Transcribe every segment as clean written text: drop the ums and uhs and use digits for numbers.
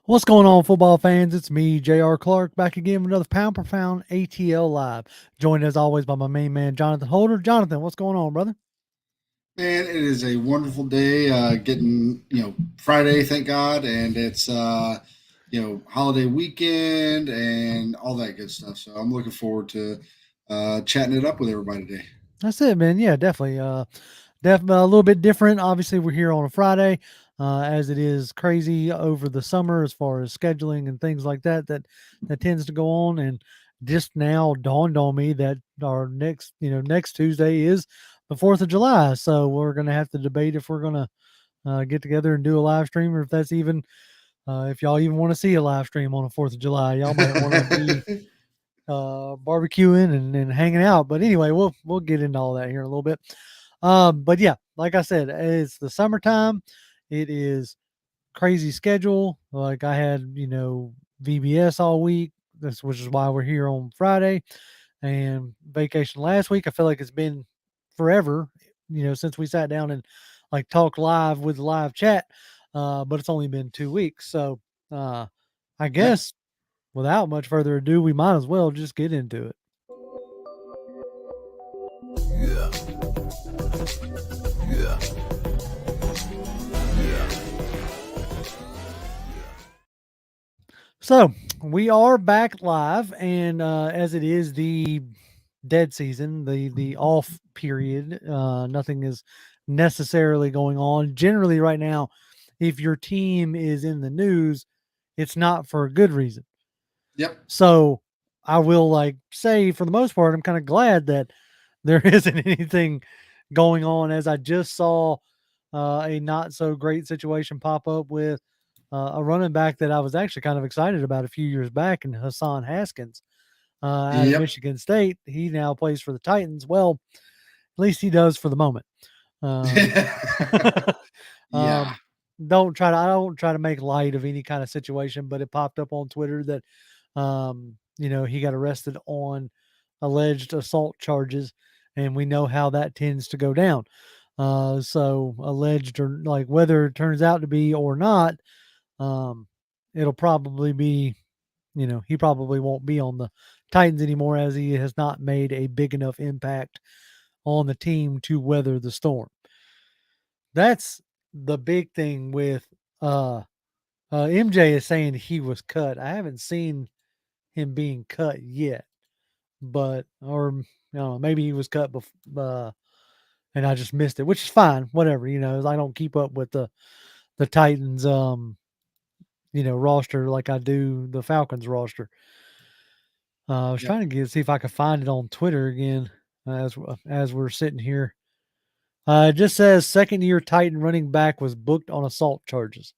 What's going on, football fans? It's me, J.R. Clark, back again with another Pound per Pound ATL Live. Joined as always by my main man, Jonathan Holder. Jonathan, what's going on, brother? Man, it is a wonderful day. Getting Friday, thank God, and it's holiday weekend and all that good stuff. So I'm looking forward to chatting it up with everybody today. That's it, man. Yeah, definitely. Definitely a little bit different. Obviously, we're here on a Friday, as it is crazy over the summer as far as scheduling and things like that. That tends to go on, and just now dawned on me that our next Tuesday is the 4th of July. So we're gonna have to debate if we're gonna get together and do a live stream, or if that's even if y'all even want to see a live stream on the 4th of July. Y'all might want to be barbecuing and hanging out. But anyway, we'll get into all that here in a little bit. But yeah, like I said, it's the summertime. It is crazy schedule. Like I had, VBS all week. This which is why we're here on Friday and vacation last week. I feel like it's been forever, since we sat down and like talked live with live chat. But it's only been 2 weeks. So I Yeah. guess without much further ado, we might as well just get into it. So we are back live, and as it is the dead season, the off period, nothing is necessarily going on. Generally, right now, if your team is in the news, it's not for a good reason. Yep. So I will like say, for the most part, I'm kind of glad that there isn't anything going on. As I just saw a not so great situation pop up with a running back that I was actually kind of excited about a few years back, and Hassan Haskins out of Yep. Michigan State. He now plays for the Titans. Well, at least he does for the moment. Um, Yeah. um, I don't try to make light of any kind of situation, but it popped up on Twitter that he got arrested on alleged assault charges, and we know how that tends to go down. So alleged, or like whether it turns out to be or not, um, it'll probably be, he probably won't be on the Titans anymore, as he has not made a big enough impact on the team to weather the storm. That's the big thing with uh MJ is saying he was cut. I haven't seen him being cut yet, but or maybe he was cut and I just missed it, which is fine. Whatever, I don't keep up with the Titans roster like I do the Falcons roster. I was Yep. trying to see if I could find it on Twitter again as we're sitting here. It just says second year Titan running back was booked on assault charges.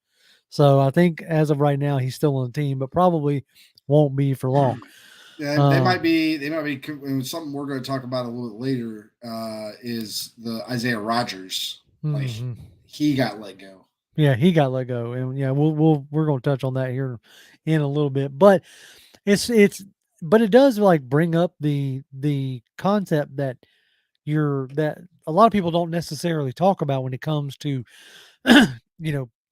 So I think as of right now he's still on the team, but probably won't be for long. Yeah, they Um, might be. They might be. And something we're going to talk about a little bit later is the Isaiah Rogers. Like mhm. he got let go. Yeah, he got let go, and yeah, we're going to touch on that here in a little bit. But it's but it does like bring up the concept that that a lot of people don't necessarily talk about when it comes to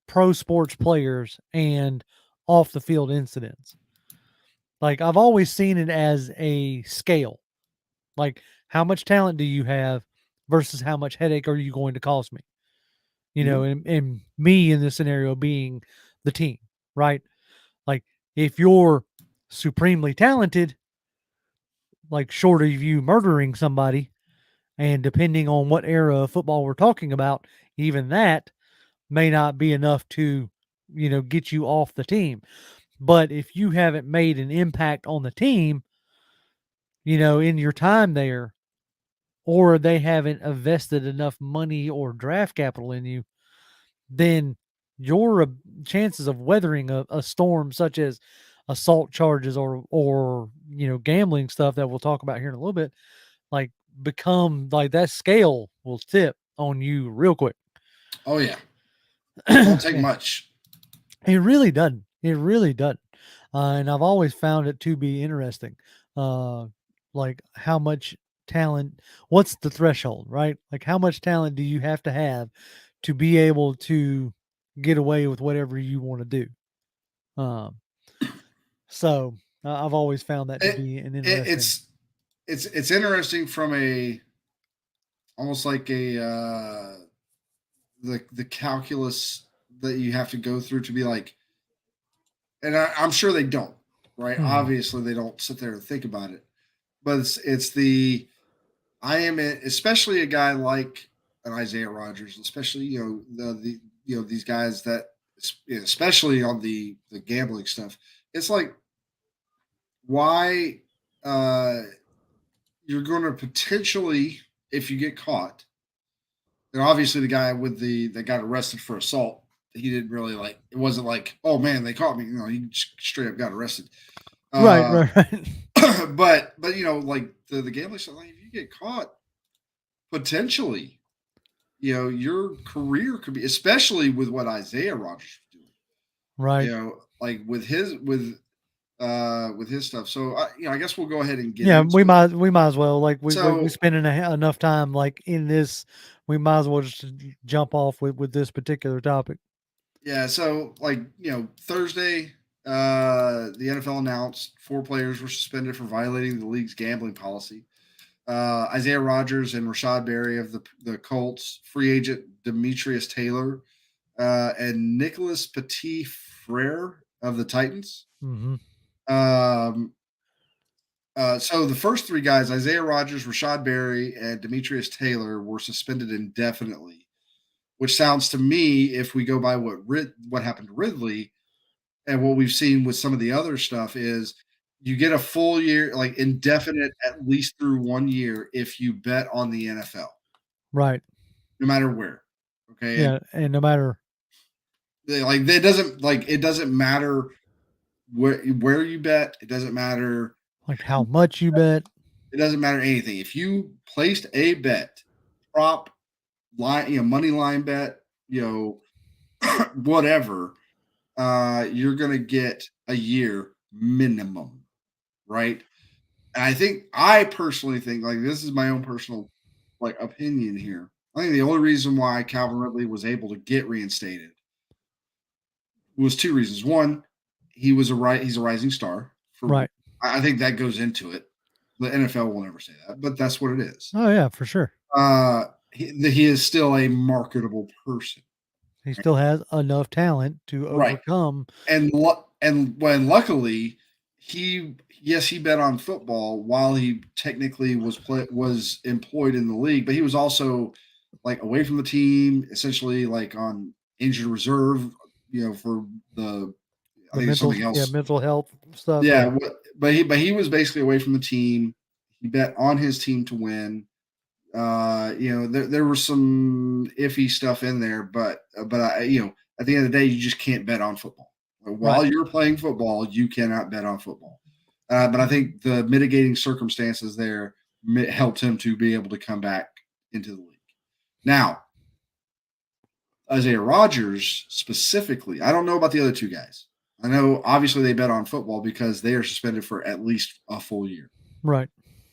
pro sports players and off the field incidents. Like I've always seen it as a scale. Like how much talent do you have versus how much headache are you going to cause me? Mhm. And me in this scenario being the team, right? Like if you're supremely talented, like short of you murdering somebody, and depending on what era of football we're talking about, even that may not be enough to, get you off the team. But if you haven't made an impact on the team, in your time there, or they haven't invested enough money or draft capital in you, then your chances of weathering a storm such as assault charges or gambling stuff that we'll talk about here in a little bit, like become like that scale will tip on you real quick. Oh yeah, don't take much. It really doesn't. It really doesn't. And I've always found it to be interesting. Uh, like how much talent, what's the threshold, right? Like how much talent do you have to be able to get away with whatever you want to do? Um, so I've always found that to It, be an it interesting. it's interesting from a almost like a the calculus that you have to go through to be like, and I'm sure they don't, right? Mhm. Obviously, they don't sit there and think about it, but it's the I am a, especially a guy like an Isaiah Rogers, especially the these guys that especially on the gambling stuff. It's like why uh, you're going to potentially, if you get caught, and obviously the guy with the that got arrested for assault, he didn't really like. It wasn't like, oh man, they caught me. He straight up got arrested. Right, Uh, right, right. but like the gambling stuff, like if you get caught, potentially, your career could be, especially with what Isaiah Rogers was doing. Right. Like with his stuff. So I guess we'll go ahead and get Yeah, into it. we might as well, like, we So spending enough time, like, in this, we might as well just jump off with this particular topic. yeah, so like Thursday, the NFL announced 4 players were suspended for violating the league's gambling policy. Isaiah Rogers and Rashad Berry of the Colts, free agent Demetrius Taylor, and Nicholas Petit Frere of the Titans. Mhm. Um, so the first 3 guys, Isaiah Rogers, Rashad Berry, and Demetrius Taylor, were suspended indefinitely. Which sounds to me, if we go by what happened to Ridley and what we've seen with some of the other stuff, is you get a full year, like indefinite, at least through 1 year, if you bet on the NFL, Right. no matter where. Okay, and Yeah, and no matter, like it doesn't matter where you bet. It doesn't matter. like, how much you bet. It doesn't matter anything. If you placed a bet, prop line, money line bet, whatever, you're gonna get a year minimum, right? And I personally think, like, this is my own personal like opinion here. I think the only reason why Calvin Ridley was able to get reinstated was 2 reasons. One, he's a rising star. For Right. I think that goes into it. The NFL will never say that, but that's what it is. Oh, yeah, for sure. He is still a marketable person, He still has enough talent to right? overcome. And when luckily he bet on football while he technically was employed in the league, but he was also like away from the team, essentially like on injured reserve, for the I The think it's mental, something yeah, else. mental health stuff, yeah. Yeah, but he was basically away from the team. He bet on his team to win. There was some iffy stuff in there, but at the end of the day, you just can't bet on football. Right. While you're playing football, you cannot bet on football. But I think the mitigating circumstances there helped him to be able to come back into the league. Now, Isaiah Rogers specifically, I don't know about the other 2 guys. I know obviously they bet on football because they are suspended for at least a full year. Right.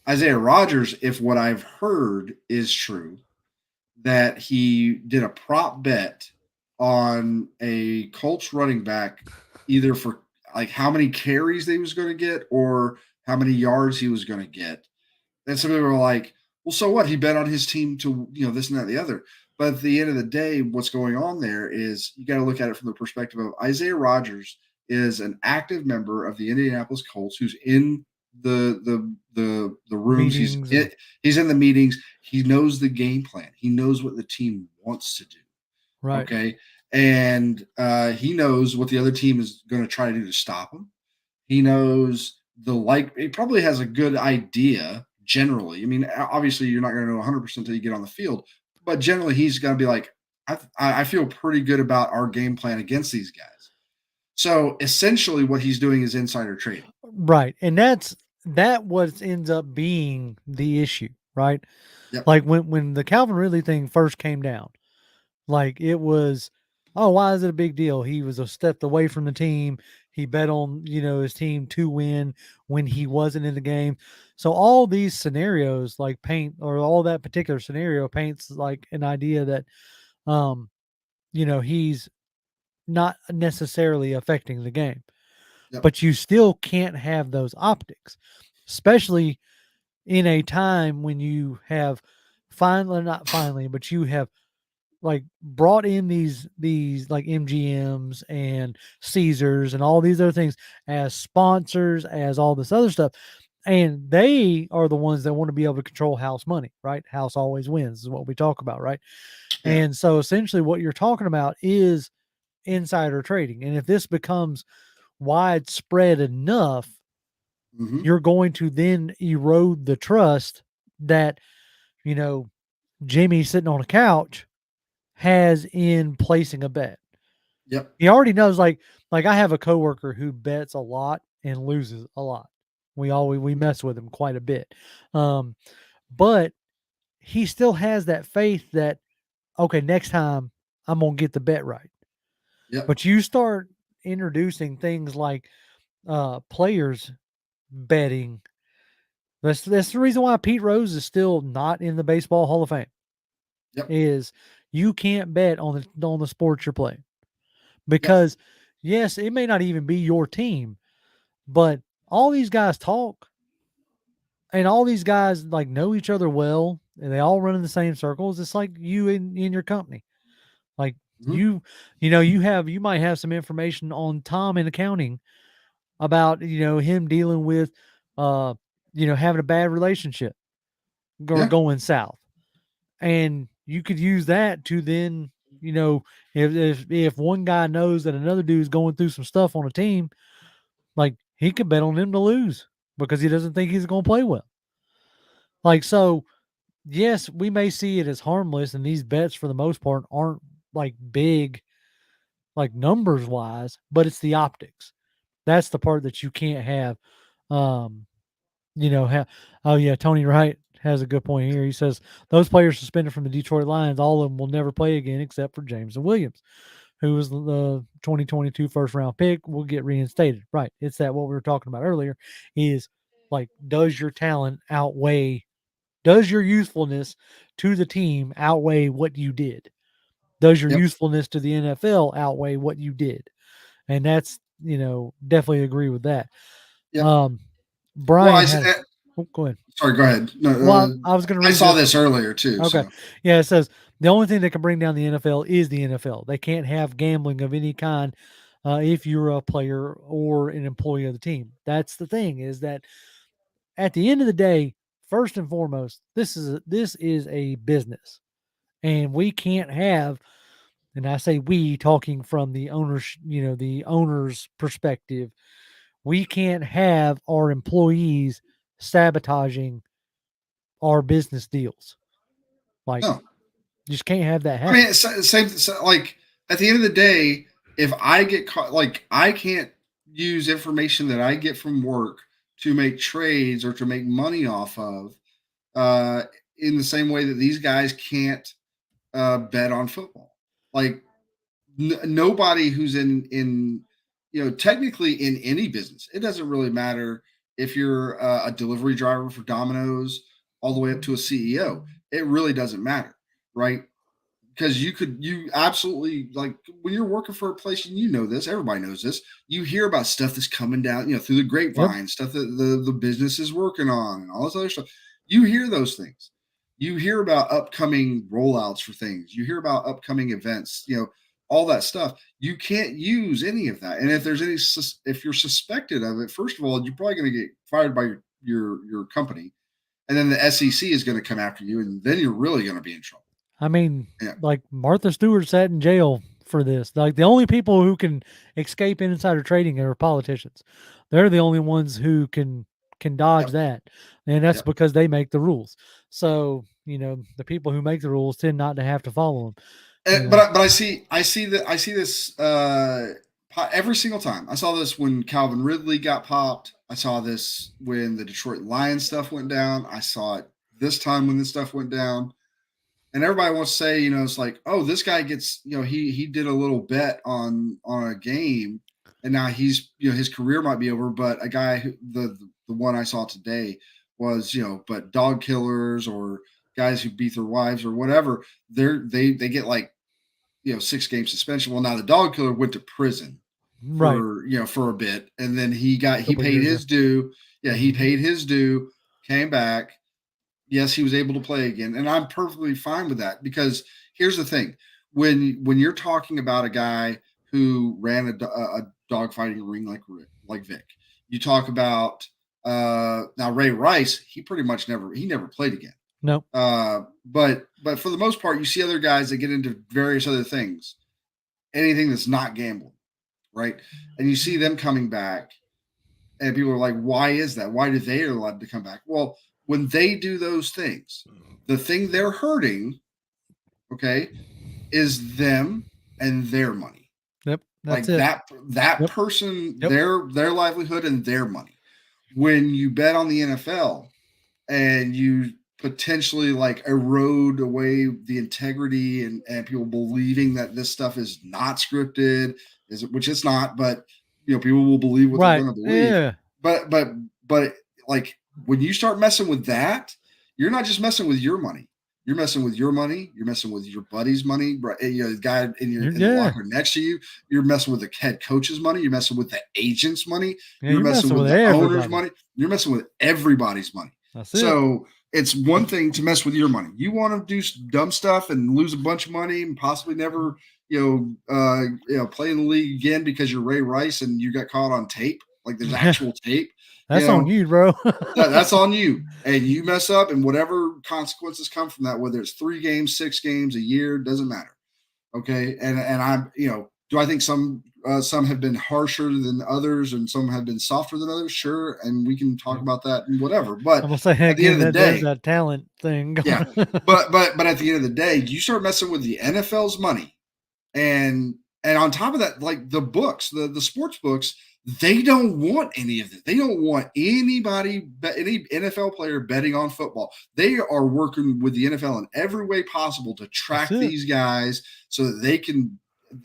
Isaiah Rogers, if what I've heard is true, that he did a prop bet on a Colts running back, either for like how many carries they was going to get or how many yards he was going to get. And some people were like, well, so what? He bet on his team to, this and that, and the other. But at the end of the day, what's going on there is you got to look at it from the perspective of Isaiah Rogers is an active member of the Indianapolis Colts who's in the rooms. Meetings and He's in the meetings. He knows the game plan. He knows what the team wants to do. right. Okay, and he knows what the other team is going to try to do to stop him. He knows he probably has a good idea generally. I mean, obviously you're not going to know 100% until you get on the field, but generally he's going to be like, I feel pretty good about our game plan against these guys. So essentially what he's doing is insider trading. Right. And that what ends up being the issue, right? Yep. Like, when the Calvin Ridley thing first came down, like, it was, oh, why is it a big deal? He was a step away from the team. He bet on, his team to win when he wasn't in the game. So all these scenarios, like, paint, or all that particular scenario paints like an idea that, um, he's not necessarily affecting the game. Yep. But you still can't have those optics, especially in a time when you have finally, not finally, but you have like brought in these like MGMs and Caesars and all these other things as sponsors, as all this other stuff. And they are the ones that want to be able to control house money, right? House always wins is what we talk about, right? Yeah. And so essentially what you're talking about is insider trading. And if this becomes widespread enough, Mm-hmm. you're going to then erode the trust that, you know, Jimmy sitting on a couch has in placing a bet. Yep. He already knows like I have a coworker who bets a lot and loses a lot. We mess with him quite a bit. Um, but he still has that faith that okay, next time I'm going to get the bet right. Yep. But you start introducing things like players betting. That's the reason why Pete Rose is still not in the Baseball Hall of Fame. Yep. Is you can't bet on the sport you're playing Yep. because yes, it may not even be your team, but all these guys talk and all these guys like know each other well and they all run in the same circles. It's like you in your company. Like Mm-hmm. you might have some information on Tom in accounting about, him dealing with uh, having a bad relationship or Yeah. going south. And you could use that to then, if one guy knows that another dude's going through some stuff on a team, like he could bet on them to lose because he doesn't think he's going to play well. Like so, yes, we may see it as harmless, and these bets for the most part aren't like big, like numbers wise, but it's the optics. That's the part that you can't have. Um, oh yeah, Tony Wright has a good point here. He says those players suspended from the Detroit Lions, all of them will never play again except for Jameson Williams, who was the 2022 first round pick, will get reinstated. Right. It's that what we were talking about earlier is like, does your usefulness to the team outweigh what you did? Does your Yep. usefulness to the NFL outweigh what you did? And that's, definitely agree with that. Yep. Um, Well, Brian had, go ahead. sorry. Go ahead. No, Well, I was going to I read saw this. this earlier too. Okay. So Yeah, it says the only thing that can bring down the NFL is the NFL. They can't have gambling of any kind if you're a player or an employee of the team. That's the thing is that at the end of the day, first and foremost, this is a business, and we can't have. And I say we talking from the owner's perspective. We can't have our employees sabotaging our business deals. Like, no. you just can't have that I happen. mean, same. Like at the end of the day, if I get caught, like I can't use information that I get from work to make trades or to make money off of, uh, in the same way that these guys can't bet on football. Like nobody who's in technically in any business, it doesn't really matter if you're a delivery driver for Domino's all the way up to a CEO. It really doesn't matter, right? Because you absolutely, like, when you're working for a place, and this, everybody knows this, you hear about stuff that's coming down, through the Yep. grapevine, stuff that the business is working on and all this other stuff. You hear those things. You hear about upcoming rollouts for things. You hear about upcoming events, all that stuff. You can't use any of that. And if you're suspected of it, first of all, you're probably going to get fired by your company. And then the SEC is going to come after you, and then you're really going to be in trouble. I mean, Yeah. like Martha Stewart sat in jail for this. Like the only people who can escape insider trading are politicians. They're the only ones who can dodge Yep. that, and that's Yep. because they make the rules. So the people who make the rules tend not to have to follow them. But I see this every single time. I saw this when Calvin Ridley got popped. I saw this when the Detroit Lions stuff went down. I saw it this time when this stuff went down. And everybody wants to say, it's like, oh, this guy gets, he did a little bet on a game, and now he's, his career might be over. But a guy the one I saw today was, but dog killers or guys who beat their wives or whatever, they get like 6-game suspension. Well, now the dog killer went to prison Right. for a bit, and then A he couple paid years ago. his due. Yeah, he Mhm. paid his due, came back. Yes, he was able to play again, and I'm perfectly fine with that because here's the thing: when you're talking about a guy who ran a dog fighting ring like Vic, you talk about now Ray Rice. He pretty much never played again. No. But for the most part, you see other guys that get into various other things, anything that's not gambling, right? And you see them coming back, and people are like, "Why is that? Why do they are allowed to come back?" Well, when they do those things, the thing they're hurting, okay, is them and their money. Yep. That's Like it. that Yep. person, Yep. their livelihood and their money. When you bet on the NFL, and you potentially like erode away the integrity and people believing that this stuff is not scripted, which it's not, but people will believe what they're Right. going to believe. Yeah. But like when you start messing with that, you're not just messing with your money. You're messing with your money. You're messing with your buddy's money. Right? The guy in the Yeah. locker next to you. You're messing with the head coach's money. You're messing with the agent's money. Yeah. You're You're messing messing with with the owner's everybody. money. You're messing with everybody's money. That's it. So it's one thing to mess with your money. You want to do dumb stuff and lose a bunch of money and possibly never, play in the league again because you're Ray Rice and you got caught on tape. Like there's actual tape. You That's on know, you, bro. that's on you. And you mess up, and whatever consequences come from that, whether it's 3 games, 6 games, a year, doesn't matter. Okay, and I'm do I think some have been harsher than others and some have been softer than others? Sure, and we can talk Yep. about that and whatever. But I'm gonna say at the end again of the that there's day, that talent thing yeah. going. But at the end of the day, you start messing with the NFL's money, and on top of that, like the books, the sports books, they don't want any of it. They don't want any NFL player betting on football. They are working with the NFL in every way possible to That's track it. these guys so that they can,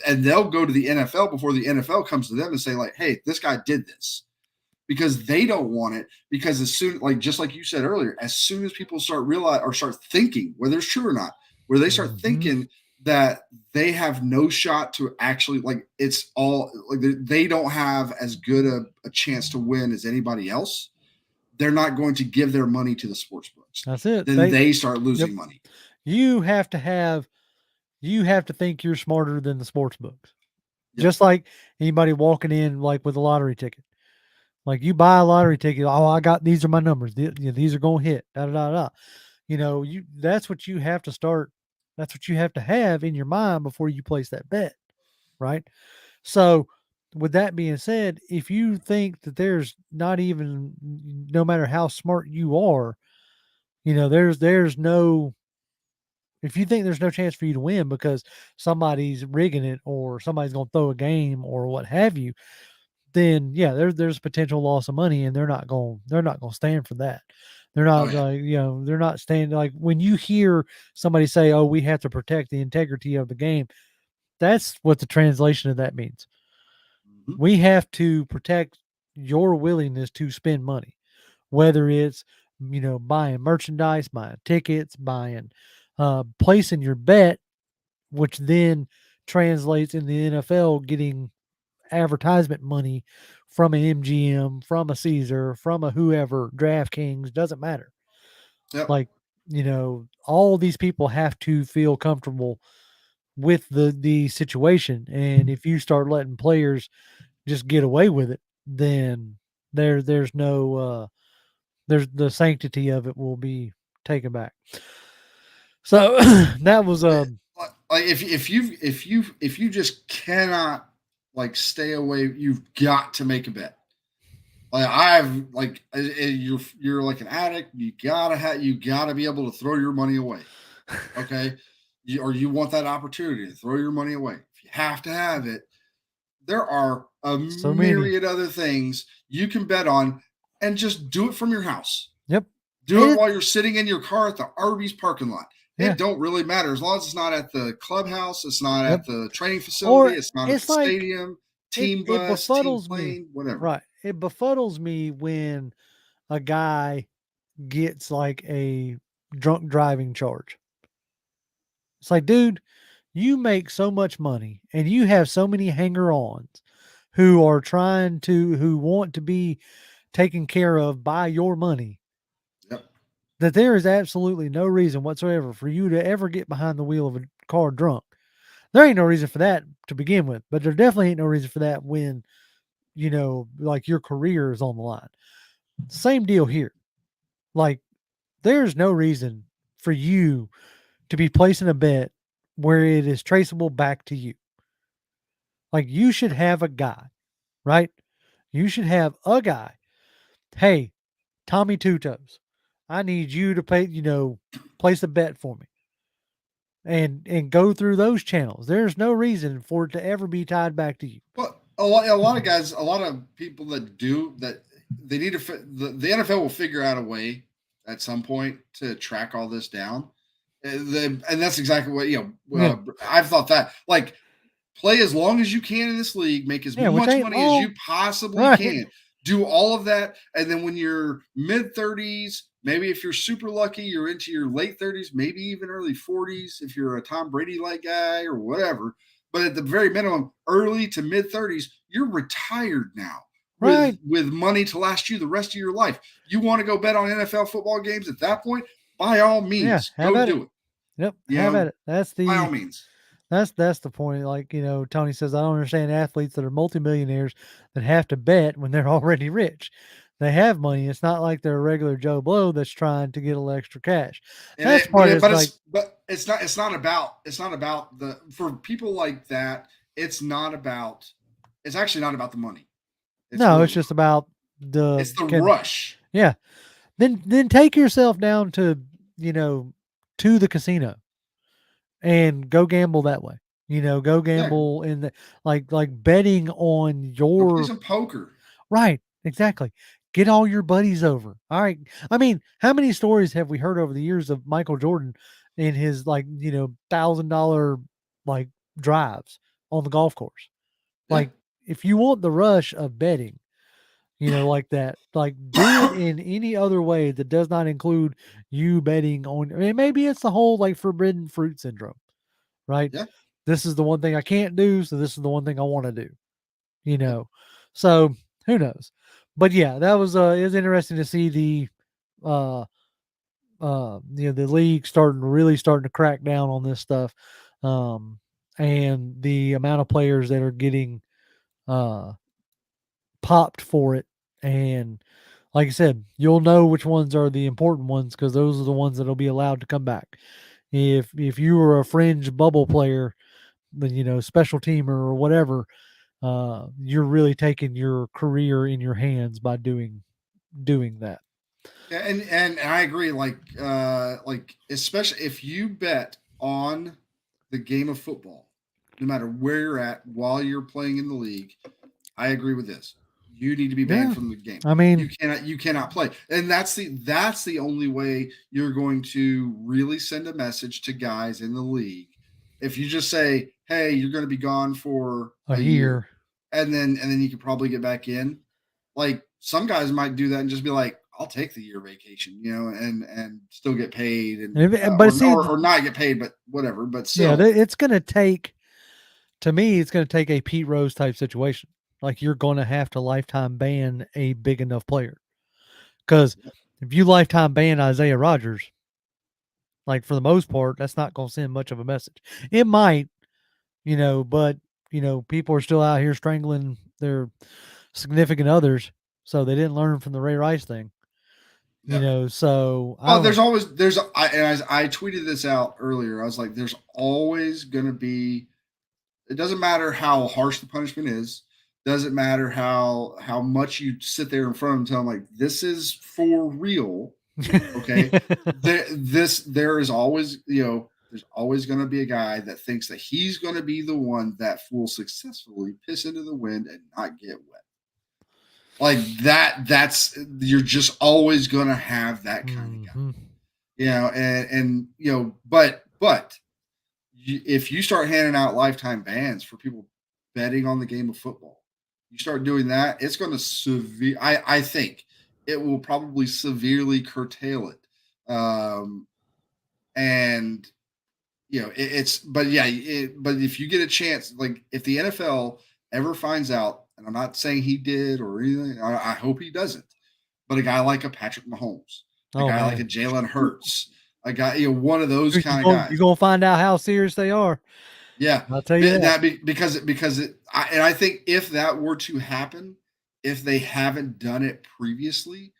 and they'll go to the NFL before the NFL comes to them and say like, "Hey, this guy did this." Because they don't want it. Because as soon, like just like you said earlier, as soon as people start realize or start thinking whether it's true or not, where they start Mhm. thinking that they have no shot to actually like it's all like they don't have as good a chance to win as anybody else, they're not going to give their money to the sports books. That's it. Then they start Yep. losing money. You have to have you have to think you're smarter than the sports books. Yep. Just like anybody walking in like with a lottery ticket. Like you buy a lottery ticket, oh, I got these are my numbers. These are going to hit. Da da da da. You that's what you have to start. That's what you have to have in your mind before you place that bet, right? So, with that being said, if you think that there's not even, no matter how smart you are, there's no, if you think there's no chance for you to win because somebody's rigging it or somebody's going to throw a game or what have you, then yeah, there's potential loss of money, and they're not going to stand for that. They're Oh not yeah. like, they're not standing like when you hear somebody say, "Oh, we have to protect the integrity of the game." That's what the translation of that means. Mm-hmm. We have to protect your willingness to spend money, whether it's, buying merchandise, buying tickets, buying, placing your bet, which then translates in the NFL getting advertisement money from an MGM, from a Caesar, from a whoever, DraftKings, doesn't matter. Yep. Like, all these people have to feel comfortable with the situation. And if you start letting players just get away with it, then there's no there's the sanctity of it will be taken back. So that was Like if you just cannot like stay away, you've got to make a bet. Like I've like you're like an addict. You gotta be able to throw your money away. Okay, or you want that opportunity to throw your money away. If you have to have it, there are a so many. myriad other things you can bet on, and just do it from your house. Yep. Do it It while you're sitting in your car at the Arby's parking lot. yeah. It don't really matter as long as it's not at the clubhouse, it's not Yep. at the training facility, Or it's not at the it's like stadium, it team it bus, team befuddles me. plane, whatever. Right. It befuddles me when a guy gets like a drunk driving charge. It's like, dude, you make so much money and you have so many hanger-ons who want to be taken care of by your money Yep. that there is absolutely no reason whatsoever for you to ever get behind the wheel of a car drunk. There ain't no reason for that to begin with, but there definitely ain't no reason for that when, like your career is on the line. Same deal here. Like, there's no reason for you to be placing a bet where it is traceable back to you. Like, you should have a guy, right? You should have a guy. Hey, Tommy Two Toes, I need you to place a bet for me and go through those channels. There's no reason for it to ever be tied back to you. Well, a lot of guys, a lot of people that do that, they need to. The NFL will figure out a way at some point to track all this down, and that's exactly what Yeah. I've thought that like play as long as you can in this league, make as Yeah, which much ain't money as you long. possibly Right. can, do all of that, and then when you're mid 30s, maybe if you're super lucky, you're into your late 30s, maybe even early 40s if you're a Tom Brady like guy or whatever. But at the very minimum, early to mid 30s, you're retired now Right. with money to last you the rest of your life. You want to go bet on NFL football games at that point? By all Yeah, means, have go at it. do it. Yep, You have at know, it. That's by all the means. that's the point. Like, Tony says, I don't understand athletes that are multimillionaires that have to bet when they're already rich. They have money. It's not like they're a regular Joe Blow that's trying to get a little extra cash. And That's it, but part it, is but like, it's not about the for people like that. It's actually not about the money. It's no, it's really not. just about the It's the can rush. yeah. Then take yourself down to, you know, to the casino and go gamble that way. Go Yeah, gamble in the like betting on go play your some poker. right, exactly. Get all your buddies over. All right. I mean, how many stories have we heard over the years of Michael Jordan in his $1,000 like drives on the golf course? Yeah. Like, if you want the rush of betting, like that, like do it in any other way that does not include you betting on. I mean, maybe it's the whole like forbidden fruit syndrome, right? Yeah. This is the one thing I can't do, so this is the one thing I want to do you Yeah. know. So who knows? But yeah, that was it was interesting to see uh the league starting to crack down on this stuff. Um and the amount of players that are getting uh popped for it. And like I said, you'll know which ones are the important ones because those are the ones that'll be allowed to come back. If you were a fringe bubble player, then special teamer or whatever, you're really taking your career in your hands by doing that. Yeah, and I agree. Like especially if you bet on the game of football, no matter where you're at while you're playing in the league, I agree with this. You need to be banned Yeah, from the game. I You mean, cannot you cannot play. And that's the only way you're going to really send a message to guys in the league. If you just say, "Hey, you're going to be gone for a a year." year. And then you could probably get back in. Like some guys might do that and just be like, "I'll take the year vacation," and still get paid and But see, or not get paid, but whatever. But yeah, still, it's gonna take. To me, it's gonna take a Pete Rose type situation. Like you're gonna have to lifetime ban a big enough player because if you lifetime ban Isaiah Rogers, like for the most part, that's not gonna send much of a message. It might, but people are still out here strangling their significant others, so they didn't learn from the Ray Rice thing. yeah. So I Well, don't. I tweeted this out earlier. I was like, there's always going to be. It doesn't matter how harsh the punishment is. Doesn't matter how much you sit there in front of them, tell them like this is for real. Okay, there is always there's always going to be a guy that thinks that he's going to be the one that will successfully piss into the wind and not get wet. Like that's you're just always going to have that kind of guy. Mhm. And but if you start handing out lifetime bans for people betting on the game of football, you start doing that, it's going to I think it will probably severely curtail it. And it's but yeah, but if you get a chance, like if the NFL ever finds out, and I'm not saying he did or anything, I hope he doesn't. But a guy like a Patrick Mahomes, a Oh guy like a man, Jalen Hurts, a guy, one of those you're kind of going guys. you're gonna find out how serious they are. Yeah, I'll tell you that. and I think if that were to happen, if they haven't done it previously,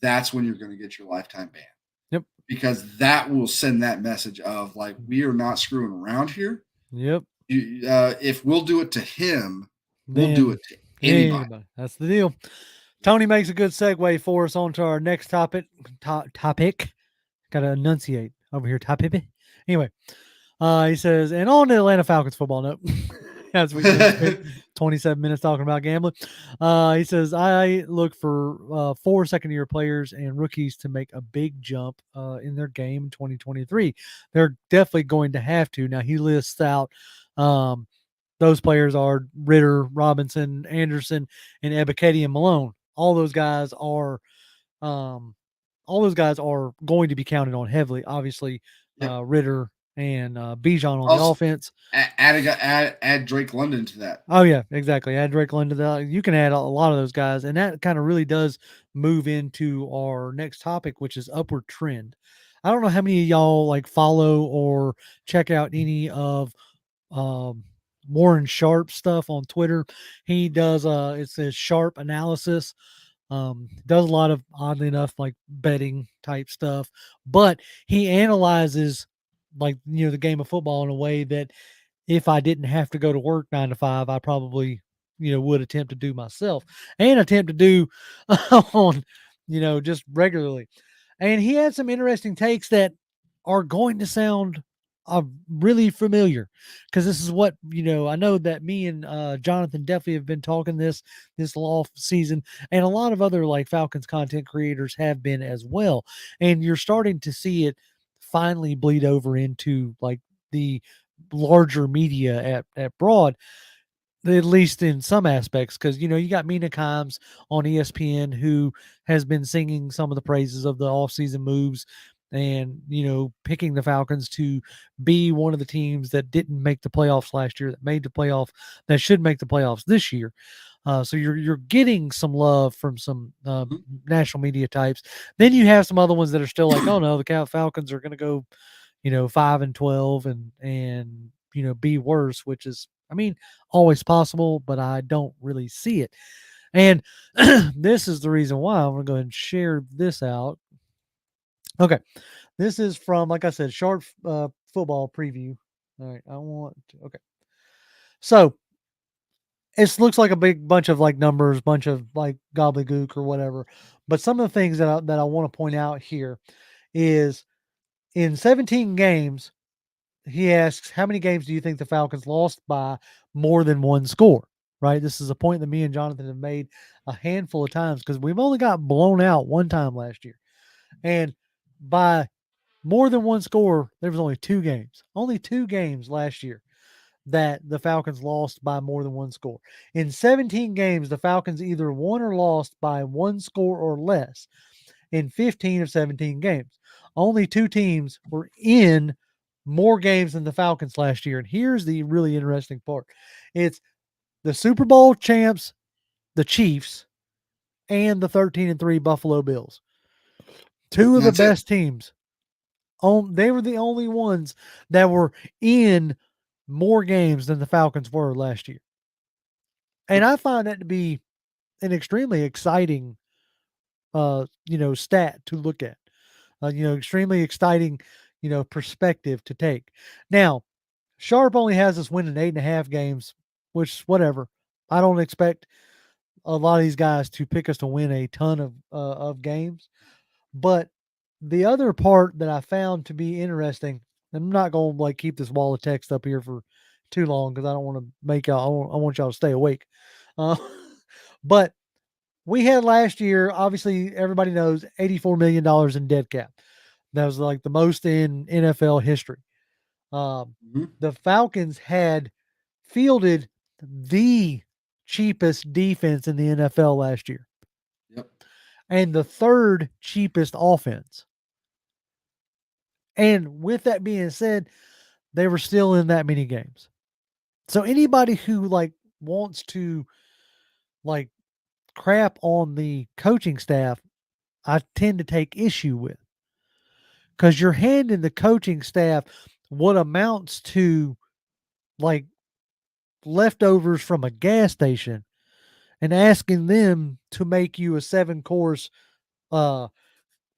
that's when you're going to get your lifetime ban, Yep. because that will send that message of like, we are not screwing around here. Yep. If we'll do it to him, we'll do Then it to anybody. anybody. That's the deal. Tony makes a good segue for us onto our next topic. Topic. Got to enunciate over here. Topic. Anyway, he says, and on the Atlanta Falcons football note, as we just spent 27 minutes talking about gambling, he says, I look for 4 second-year players and rookies to make a big jump in their game in 2023. They're definitely going to have to. Now, he lists out those players are Ritter, Robinson, Anderson, and Ebiketie and Malone. Um, all those guys are going to be counted on heavily. Obviously, Yep. Ritter and Bijan on the Also, offense. add Drake London to that. Oh yeah, exactly. Add Drake London to that. You can add a lot of those guys, and that kind of really does move into our next topic, which is upward trend. I don't know how many of y'all like follow or check out any of um, Warren Sharp stuff on Twitter. He does it says Sharp analysis. Does a lot of, oddly enough, like betting type stuff, but he analyzes like the game of football in a way that if I didn't have to go to work 9 to 5, I probably would attempt to do myself and attempt to do on just regularly. And he had some interesting takes that are going to sound really familiar because this is what I know that me and Jonathan definitely have been talking this off season, and a lot of other like Falcons content creators have been as well. And you're starting to see it finally bleed over into like the larger media at broad, at least in some aspects, because you got Mina Kimes on ESPN who has been singing some of the praises of the offseason moves and picking the Falcons to be one of the teams that didn't make the playoffs last year, that made the playoff, that should make the playoffs this year. So you're getting some love from some Mhm. national media types. Then you have some other ones that are still like, oh no, the Falcons are going to go 5-12 and be worse, which is, I mean, always possible, but I don't really see it. And this is the reason why I'm going to go ahead and share this out. Okay. This is from, like I said, Sharp football preview. All right. Okay. So it looks like a big bunch of like numbers, bunch of like gobbledygook or whatever. But some of the things that I want to point out here is in 17 games, he asks, how many games do you think the Falcons lost by more than one score? Right. This is a point that me and Jonathan have made a handful of times because we've only got blown out one time last year. And by more than one score, there was only two games last year that the Falcons lost by more than one score. In 17 games, the Falcons either won or lost by one score or less in 15 of 17 games. Only two teams were in more games than the Falcons last year. And here's the really interesting part. It's the Super Bowl champs, the Chiefs, and the 13-3 Buffalo Bills. Two of the That's it. best teams. They were the only ones that were in more games than the Falcons were last year. And I find that to be an extremely exciting stat to look at. Extremely exciting, perspective to take. Now, Sharp only has us winning 8.5 games, which whatever. I don't expect a lot of these guys to pick us to win a ton of games. But the other part that I found to be interesting, I'm not going to like keep this wall of text up here for too long because I don't want to make y'all. I want y'all to stay awake. Uh, but we had last year, obviously, everybody knows $84 million in dead cap. That was like the most in NFL history. Mhm. The Falcons had fielded the cheapest defense in the NFL last year Yep. and the third cheapest offense. And with that being said, they were still in that many games. So anybody who like wants to like crap on the coaching staff, I tend to take issue with, because you're handing the coaching staff what amounts to like leftovers from a gas station and asking them to make you a 7 course, uh,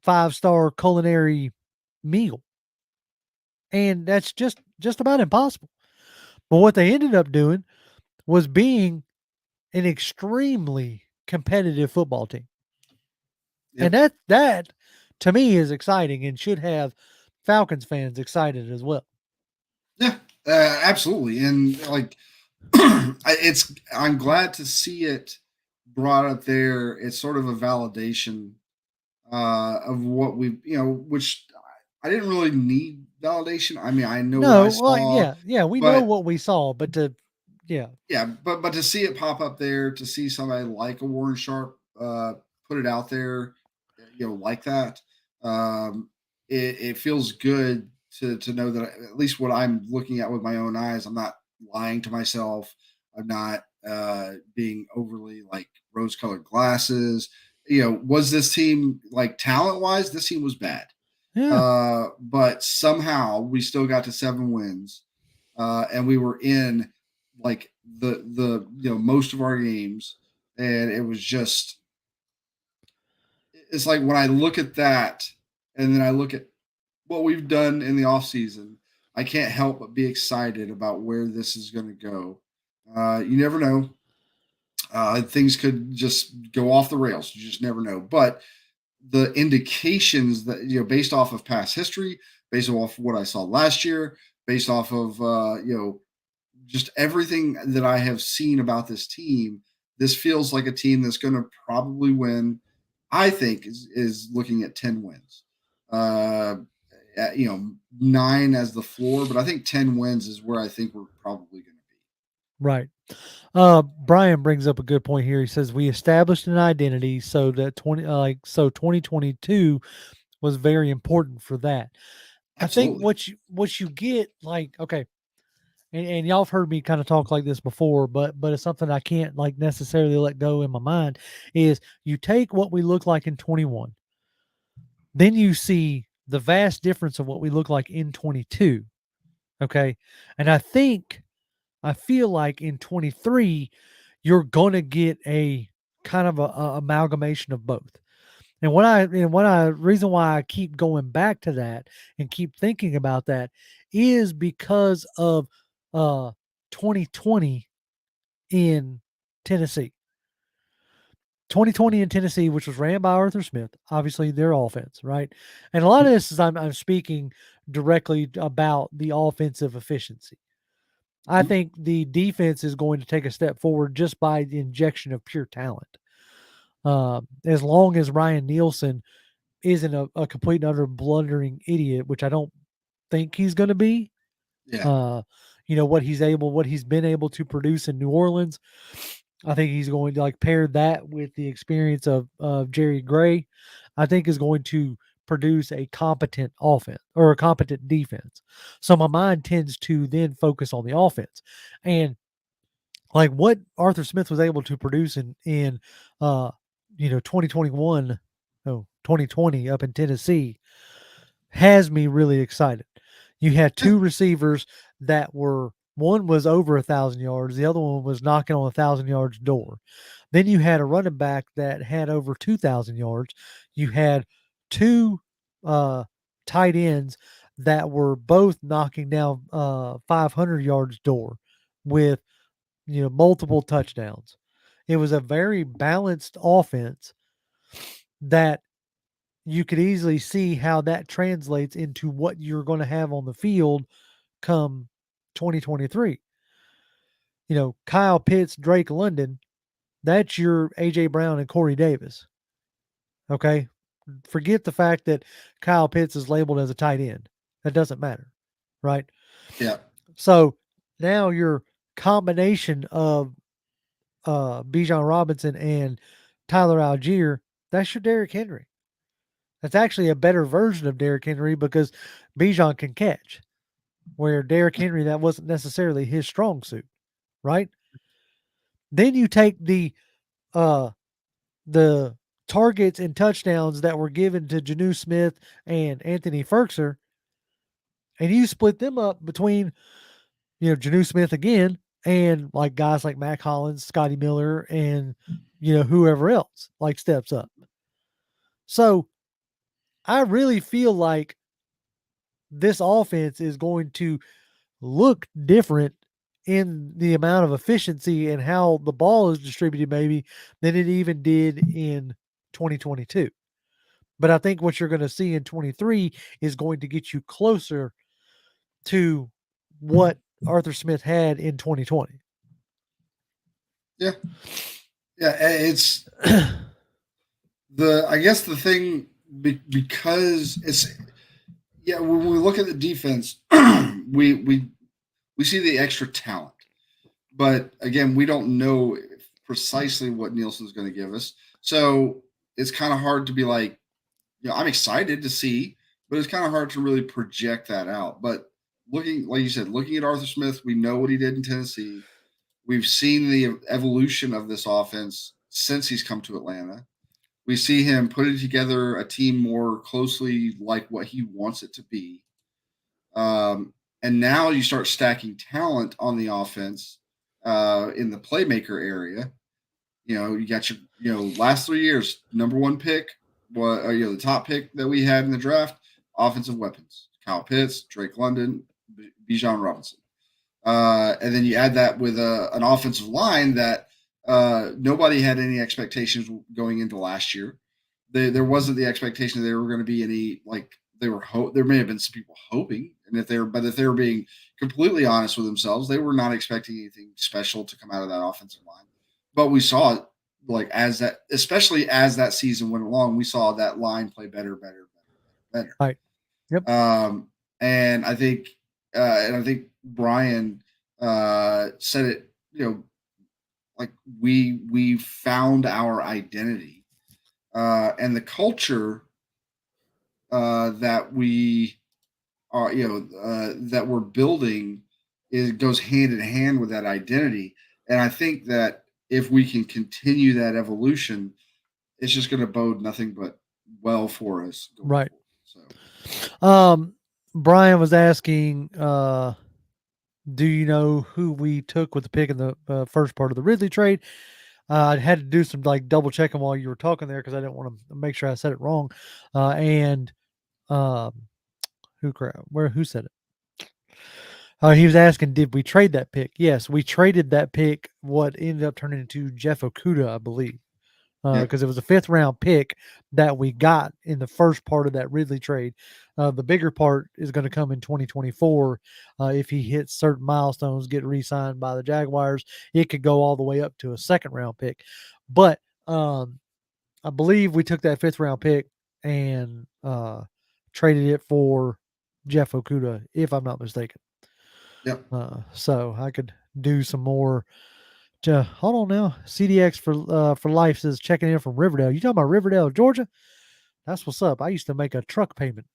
5-star culinary meal. And that's just about impossible. But what they ended up doing was being an extremely competitive football team. And Yep. that to me is exciting and should have Falcons fans excited as well. Yeah, absolutely. And like, it's I'm glad to see it brought up there. It's sort of a validation of what we, which I didn't really need validation. I mean, I know what I No, well, saw, yeah, we know but what we saw, but to yeah, yeah, but to see it pop up there, to see somebody like a Warren Sharp put it out there, like that, um, it feels good to know that at least what I'm looking at with my own eyes, I'm not lying to myself. I'm not being overly like rose-colored glasses. Was this team like talent-wise? This team was bad, yeah, but somehow we still got to 7 wins, and we were in like the most of our games, and it was just it's like when I look at that, and then I look at what we've done in the off season, I can't help but be excited about where this is going to go. You never know. Things could just go off the rails. You just never know. But the indications that based off of past history, based off of what I saw last year, based off of just everything that I have seen about this team, this feels like a team that's going to probably win. I think is looking at 10 wins. At, 9 as the floor, but I think 10 wins is where I think we're probably going to right. Brian brings up a good point here. He says we established an identity so that 2022 was very important for that. be. I think Absolutely. what you get, like, okay, and y'all have heard me kind of talk like this before, but it's something I can't like necessarily let go in my mind, is you take what we look like in 21, then you see the vast difference of what we look like in 22. Okay. And I feel like in 23, you're gonna get a kind of a amalgamation of both. And what I reason why I keep going back to that and keep thinking about that is because of uh 2020 in Tennessee. 2020 in Tennessee, which was ran by Arthur Smith, obviously their offense, right? And a lot of this is I'm speaking directly about the offensive efficiency. I Mhm. think the defense is going to take a step forward just by the injection of pure talent. As long as Ryan Nielsen isn't a complete and utter blundering idiot, which I don't think he's going to be. Yeah. Uh, what he's been able to produce in New Orleans, I think he's going to like pair that with the experience of Jerry Gray. I think is going to produce a competent offense or a competent defense. So my mind tends to then focus on the offense, and like what Arthur Smith was able to produce in 2021, no 2020 up in Tennessee has me really excited. You had Yeah. two receivers that were, one was over 1,000 yards, the other one was knocking on 1,000 yards door. Then you had a running back that had over 2,000 yards. You had two uh, tight ends that were both knocking down 500 yards door with multiple touchdowns. It was a very balanced offense that you could easily see how that translates into what you're going to have on the field come 2023. Kyle Pitts, Drake London, that's your AJ Brown and Corey Davis. Okay. Forget the fact that Kyle Pitts is labeled as a tight end. That doesn't matter. Right. Yeah. So now your combination of Bijan Robinson and Tyler Algier, that's your Derrick Henry. That's actually a better version of Derrick Henry because Bijan can catch. where Derrick Henry, that wasn't necessarily his strong suit, right? Then you take uh the targets and touchdowns that were given to Janu Smith and Anthony Ferkser, and you split them up between, Janu Smith again and like guys like Mac Hollins, Scotty Miller, and whoever else like steps up. So I really feel like this offense is going to look different in the amount of efficiency and how the ball is distributed, maybe, than it even did in 2022. But I think what you're going to see in 23 is going to get you closer to what Arthur Smith had in 2020. Yeah, yeah. It's I guess the thing because it's when we look at the defense, we see the extra talent, but again, we don't know precisely what Nielsen's going to give us. So it's kind of hard to be like, I'm excited to see, but it's kind of hard to really project that out. But looking, like you said, looking at Arthur Smith, we know what he did in Tennessee. We've seen the evolution of this offense since he's come to Atlanta. We see him putting together a team more closely like what he wants it to be. And now you start stacking talent on the offense in the playmaker area. You got your last 3 years number one pick, the top pick that we had in the draft, offensive weapons: Kyle Pitts, Drake London, Bijan Robinson. And then you add that with an offensive line that nobody had any expectations going into last year. There wasn't the expectation that there were going to be any there may have been some people hoping, and if they were being completely honest with themselves, they were not expecting anything special to come out of that offensive line. But we saw especially as that season went along, we saw that line play better. Right. Yep. And I think Brian said it, like we found our identity, and the culture that we are, that we're building goes hand in hand with that identity. And I think that if we can continue that evolution, it's just going to bode nothing but well for us. Right. So, Brian was asking, do you know who we took with the pick in the first part of the Ridley trade? I had to do some double checking while you were talking there because I didn't want to make sure I said it wrong. And who said it? He was asking, did we trade that pick? Yes, we traded that pick. What ended up turning into Jeff Okudah, I believe, because it was a 5th round pick that we got in the first part of that Ridley trade. The bigger part is going to come in 2024. If he hits certain milestones, get re-signed by the Jaguars, it could go all the way up to a 2nd round pick. But I believe we took that 5th round pick and traded it for Jeff Okudah, if I'm not mistaken. Yep. So I could do some more. Hold on now. CDX for life says checking in from Riverdale. You talking about Riverdale, Georgia? That's what's up. I used to make a truck payment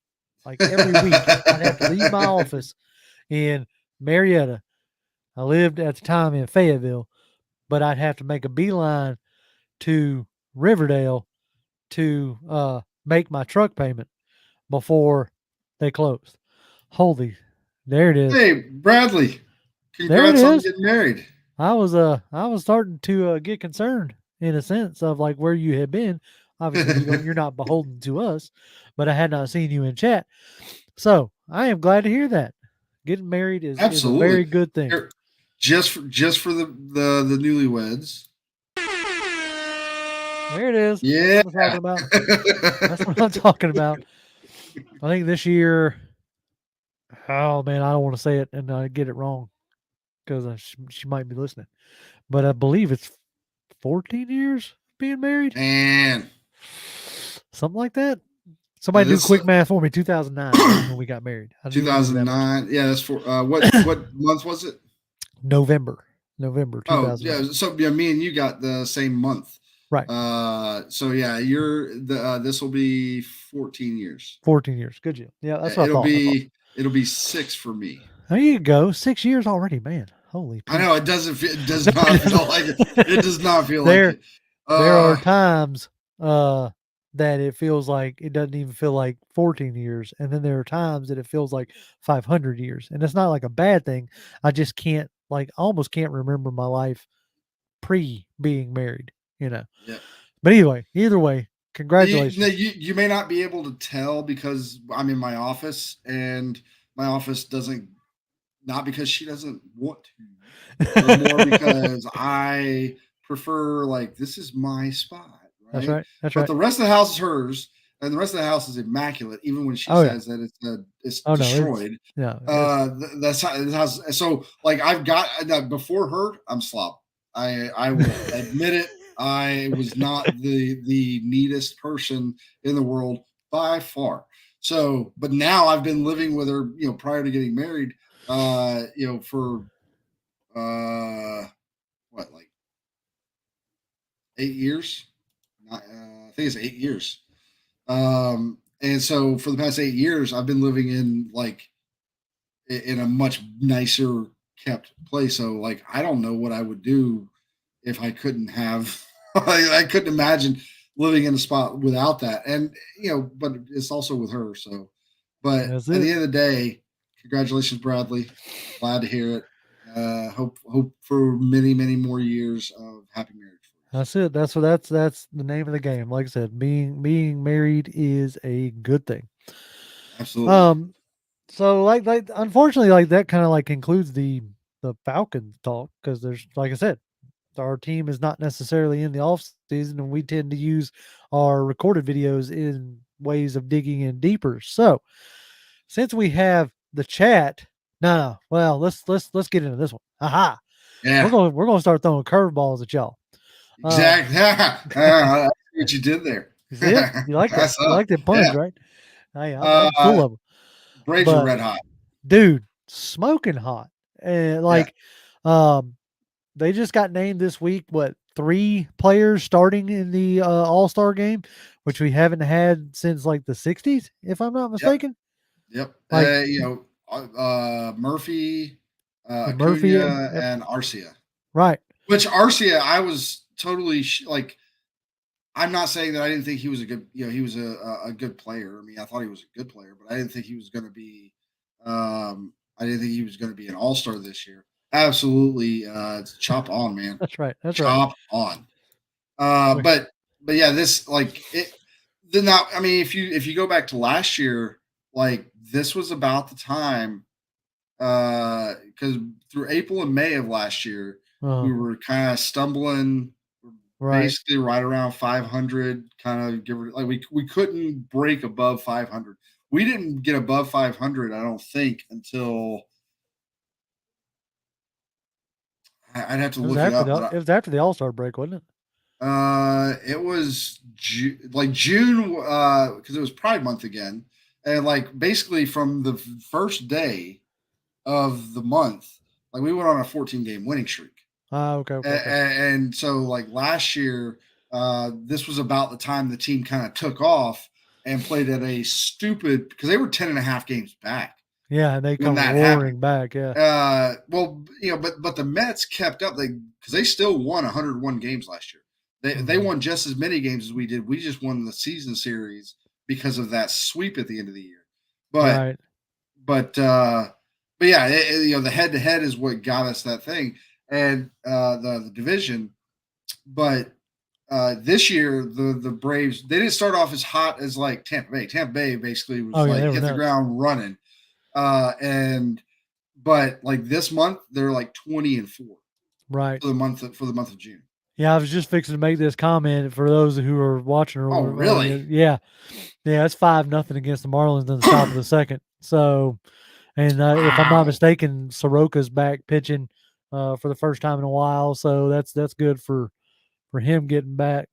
like every week. I'd have to leave my office in Marietta. I lived at the time in Fayetteville, but I'd have to make a beeline to Riverdale to make my truck payment before they closed. Holy, there it is. Hey, Bradley, There it congrats on is. getting married. I was starting to get concerned in a sense of like where you had been. Obviously, you're not beholden to us, but I had not seen you in chat. So I am glad to hear that. Getting married is a very good thing. Here, just for the newlyweds. There it is. Yeah. That's what I'm talking about. I think this year, oh man, I don't want to say it and get it wrong because she might be listening. But I believe it's 14 years being married. And something like that. Somebody do quick math for me. 2009 when we got married. 2009. Yeah, that's for what month was it? November 2009. Oh, yeah. So yeah, me and you got the same month. Right. So yeah, this will be 14 years. 14 years. Good deal. Yeah, that's what it'll be 6 for me. There you go. 6 years already, man. Holy I Pete. know it doesn't. It does not feel like it. It does not feel like there it. there are Uh, times that it feels like it doesn't even feel like 14 years, and then there are times that it feels like 500 years, and it's not like a bad thing. I just can't like almost can't remember my life pre being married, you know. yeah. But anyway, either way, No, congratulations. you may not be able to tell because I'm in my office and my office doesn't, not because she doesn't want to, but more because I prefer, like, this is my spot, That's right? right. That's But right. the rest of the house is hers, and the rest of the house is immaculate, even when she Oh yeah. says that it's Oh no, it's destroyed. yeah, it's That's how it has. So, like, I've got before her, I'm slob. I will admit it. I was not the neatest person in the world by far. So, but now I've been living with her, prior to getting married, for what, like 8 years? I think it's 8 years. And so for the past 8 years, I've been living in, like, in a much nicer kept place. So, like, I don't know what I would do if I couldn't have. I couldn't imagine living in a spot without that. And but it's also with her. So, but that's at it. the end of the day, congratulations, Bradley. Glad to hear it. Hope for many many more years of happy marriage for you. That's it. That's the name of the game. Like I said, being married is a good thing. Absolutely. Um, so like unfortunately, like that kind of like concludes the Falcons talk because there's like I said, our team is not necessarily in the off season, and we tend to use our recorded videos in ways of digging in deeper. So since we have the chat, no, well, let's get into this one. Aha, Yeah. we're gonna start throwing curveballs at y'all. Um, Exactly. I see what you did there. you see it? You like that? That's You up. like that puns, Yeah. right? Hey, I'm full Uh, of them. Braves are But red hot. dude, smoking hot. And Yeah. um, they just got named this week. What 3 players starting in the All-Star game, which we haven't had since like the '60s, if I'm not Yep. mistaken. Yep. Like Murphy, Murphy, Acuna, and Arcia. right? Which Arcia, I was totally like. I'm not saying that I didn't think he was a good, he was a good player. I mean, I thought he was a good player, but I didn't think he was going to be. I didn't think he was going to be an all star this year. Absolutely, it's chop on, man, That's right. That's right. chop on. Uh, Right. but but yeah, this, like, it. Then now, I mean, if you go back to last year, like, this was about the time, because through April and May of last year, Uh, we were kind of stumbling, right. basically right around 500, kind of, like, we couldn't break above 500. We didn't get above 500, I don't think, until I'd have to It was look it after up, the but it was after the All-Star break, wasn't it? it was like June, because it was Pride Month again, and, like, basically from the first day of the month, like, we went on a 14-game winning streak. Ah, okay, okay, okay. And so, like, last year, this was about the time the team kind of took off and played at a stupid, because they were 10 and a half games back Yeah, and they when come that happened. roaring back. Yeah. Well, but the Mets kept up, because they still won 101 games last year. They Mhm. won just as many games as we did. We just won the season series because of that sweep at the end of the year. But Right. but uh but yeah, the head to head is what got us that thing, and the division. But this year, the Braves, they didn't start off as hot as, like, Tampa Bay. Tampa Bay basically Oh was yeah, like they were hit the nuts. ground running, and but, like, this month they're like 20-4 Right. for the month of June. Yeah, I was just fixing to make this comment for those who are watching Oh, or really? yeah. Yeah, it's 5-0 against the Marlins in the top of the second. So, and if I'm not Wow. mistaken, Soroka's back pitching for the first time in a while. So that's good for him getting back.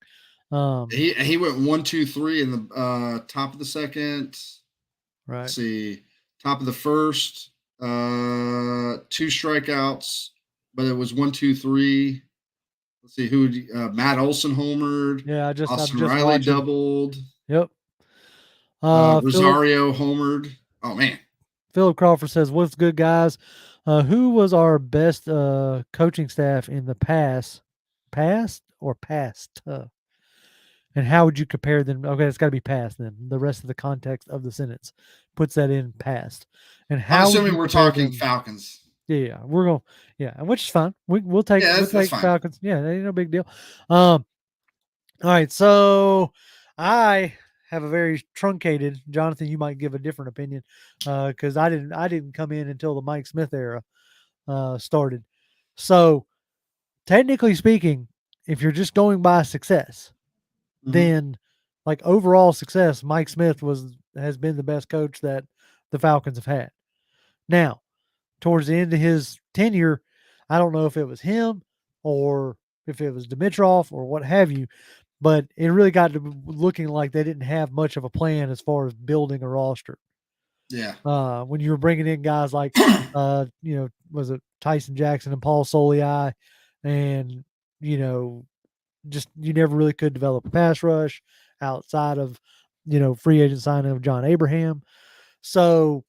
Um, He went 1, 2, 3 in the top of the second. Let's right. see, top of the first, two strikeouts, but it was 1, 2, 3. Let's see who, Matt Olson homered, Yeah, I'm Austin just Riley watching. doubled, Yep. Philip. Rosario homered. Oh man, Philip Crawford says, "What's good, guys? Who was our best coaching staff in the past or past? And how would you compare them? Okay, it's got to be past. Then the rest of the context of the sentence puts that in past. And I'm how would assuming you we're compare talking them? Falcons. Yeah, we're going. Yeah, which is fine. Yeah, We'll that's take fine. Falcons. Yeah, that ain't no big deal. Um, all right, so I have a very truncated. Jonathan, you might give a different opinion because I didn't come in until the Mike Smith era started. So technically speaking, if you're just going by success, Hmm. then like overall success, Mike Smith has been the best coach that the Falcons have had. Now, towards the end of his tenure, I don't know if it was him or if it was Dimitrov or what have you, but it really got to looking like they didn't have much of a plan as far as building a roster. Yeah. When you were bringing in guys like, was it Tyson Jackson and Paul Soliai, and you know, just you never really could develop a pass rush outside of free agent signing of John Abraham. So,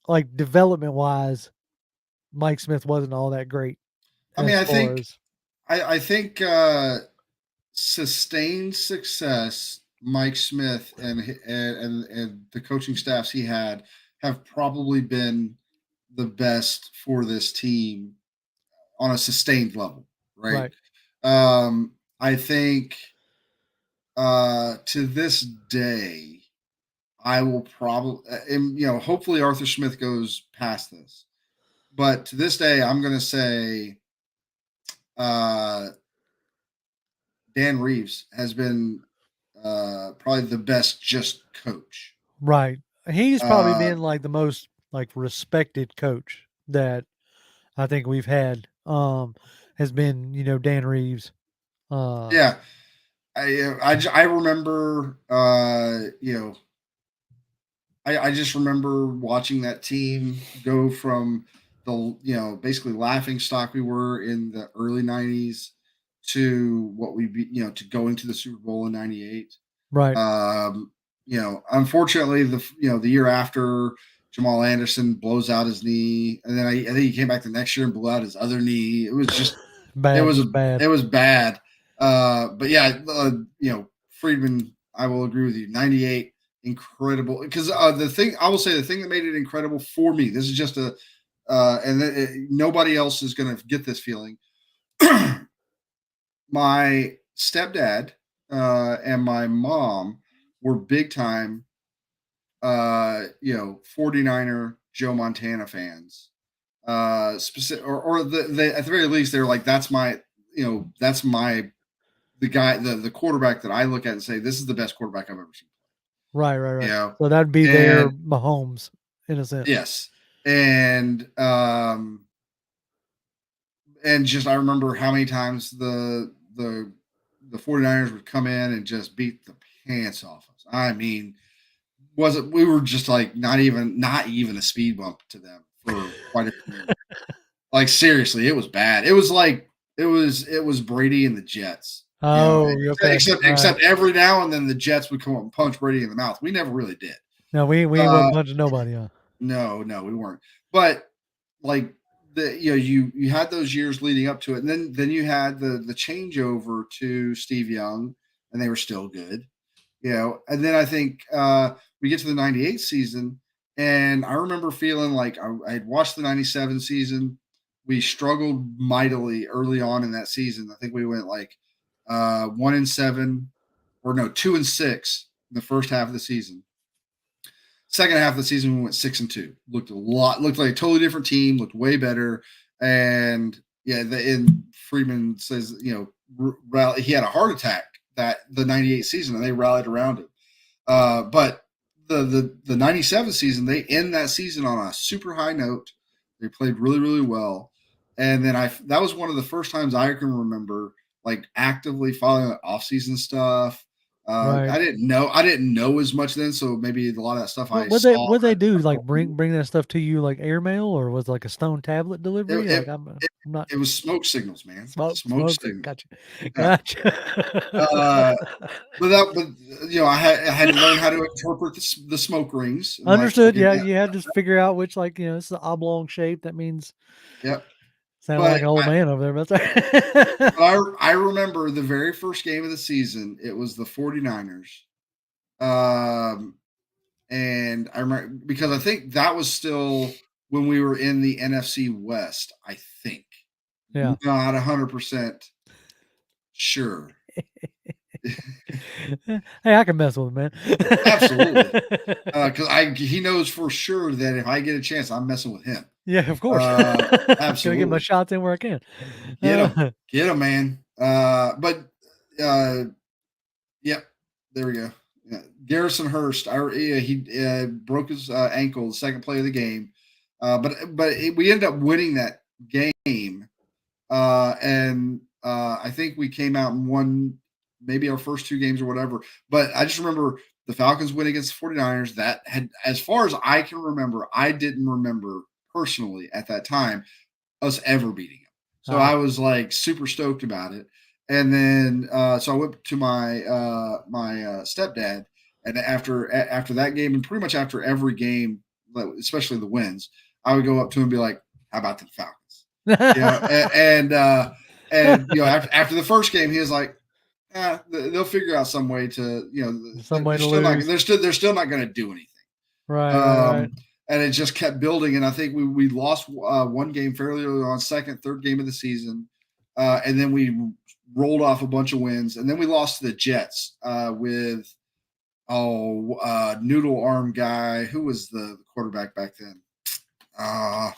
like development wise, Mike Smith wasn't all that great I mean, as I far think as I think sustained success. Mike Smith and the coaching staffs he had have probably been the best for this team on a sustained level, right? right, I think to this day, I will probably, and hopefully Arthur Smith goes past this, but to this day, I'm going to say uh, Dan Reeves has been probably the best just coach. right. He's probably Uh, been like the most like respected coach that I think we've had. Has been Dan Reeves. Uh, yeah, I remember, I just remember watching that team go from the basically laughing stock we were in the early '90s to what we be to going to the Super Bowl in '98. right, Um, unfortunately, the year after Jamal Anderson blows out his knee, and then I think he came back the next year and blew out his other knee. It was just it bad, was just bad. it was bad. But yeah, Friedman, I will agree with you. '98, incredible. Because the thing that made it incredible for me. This is just nobody else is going to get this feeling. My stepdad and my mom were big time 49er Joe Montana fans. Specific or they at the very least they're like that's my the guy the quarterback that I look at and say this is the best quarterback I've ever seen. Right, right, You right. know, So that'd be their and Mahomes in a sense. yes, and just I remember how many times the 49ers would come in and just beat the pants off us. I mean, wasn't we were just like not even a speed bump to them for quite a few years. Like seriously, it was bad. It was like it was Brady and the Jets. Oh, okay. All right. Except every now and then the Jets would come up and punch Brady in the mouth. We never really did. No, we ain't Uh, wasn't punching nobody, huh? no, no, we weren't. But like you had those years leading up to it, and then you had the changeover to Steve Young, and they were still good. And then I think we get to the '98 season, and I remember feeling like I had watched the '97 season. We struggled mightily early on in that season. I think we went like 1-7, or no, 2-6 in the first half of the season. Second half of the season, we went 6-2. Looked like a totally different team. Looked way better, and yeah, and Freeman says he had a heart attack that the '98 season, and they rallied around him. But the '97 season, they end that season on a super high note. They played really really well, and then that was one of the first times I can remember like actively following the off season stuff. Right. I didn't know as much then, so maybe a lot of that stuff What I would they saw. what they do? I Like felt cool. bring that stuff to you like airmail, or was it like a stone tablet It, delivery? it, Like it, I'm not it was smoke signals, man. Smoke smoke. signals. Gotcha, Yeah. gotcha. Uh, but I had to learn how to interpret the smoke rings and like Understood. okay, Yeah, yeah, you had to figure out which, like, this is an oblong shape. That means yeah. sounded like But an old man over there. But that's I remember the very first game of the season. It was the 49ers. Um, and I remember because I think that was still when we were in the NFC West. I think yeah. not 100% sure. Hey, I can mess with him, man. Absolutely, because I he knows for sure that if I get a chance, I'm messing with him. Yeah, of course. Gonna get my Absolutely, shots in where I can. get him, man. But yep, there we go. Yeah. Garrison Hurst, he broke his ankle the second play of the game, we ended up winning that game, and I think we came out and won maybe our first two games or whatever. But I just remember the Falcons win against the 49ers. That had, as far as I can remember, I didn't remember personally at that time us ever beating him. So I was like super stoked about it. And then so I went to my stepdad, and after that game, and pretty much after every game, especially the wins, I would go up to him and be like, "How about the Falcons?" You know, after the first game, he was like, they'll figure out some way to, Some way they're to still not lose. they're still not going to do anything. Right. And it just kept building. And I think we lost one game fairly early on, second, third game of the season, and then we rolled off a bunch of wins, and then we lost to the Jets with noodle arm guy. Who was the quarterback back then? I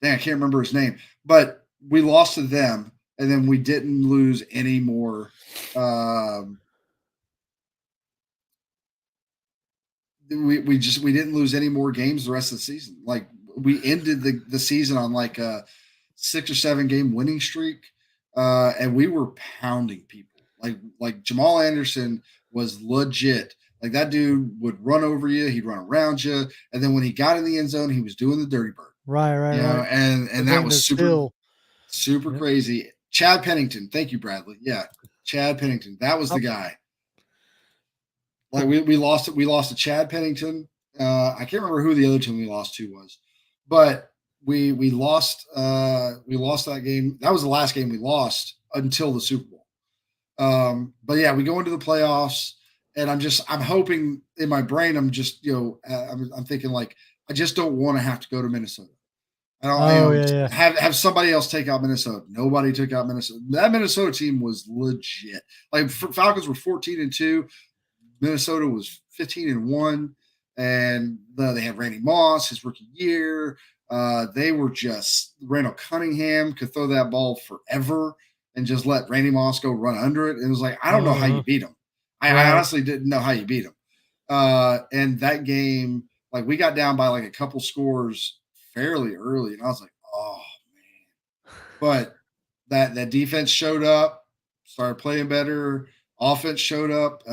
can't remember his name, but we lost to them, and then we didn't lose any more. We didn't lose any more games the rest of the season. Like we ended the season on like a 6 or 7 game winning streak, and we were pounding people. Like Jamal Anderson was legit. Like that dude would run over you, he'd run around you, and then when he got in the end zone, he was doing the dirty bird. Right. And But that then was there's super still super yeah. crazy. Chad Pennington, thank you, Bradley. Yeah, Chad Pennington, that was the Oh, guy. Like we lost to Chad Pennington. I can't remember who the other team we lost to was, but we lost that game. That was the last game we lost until the Super Bowl. But yeah, we go into the playoffs, and I'm hoping in my brain I'm thinking like I just don't want to have to go to Minnesota. I don't oh yeah. have somebody else take out Minnesota. Nobody took out Minnesota. That Minnesota team was legit. Like Falcons were 14-2. Minnesota was 15-1, and they had Randy Moss his rookie year. They were just Randall Cunningham could throw that ball forever and just let Randy Moss go run under it. And it was like I don't know how you beat him. I Right. honestly didn't know how you beat him. And that game, like we got down by like a couple scores fairly early, and I was like, oh man. But that defense showed up, started playing better. Offense showed up.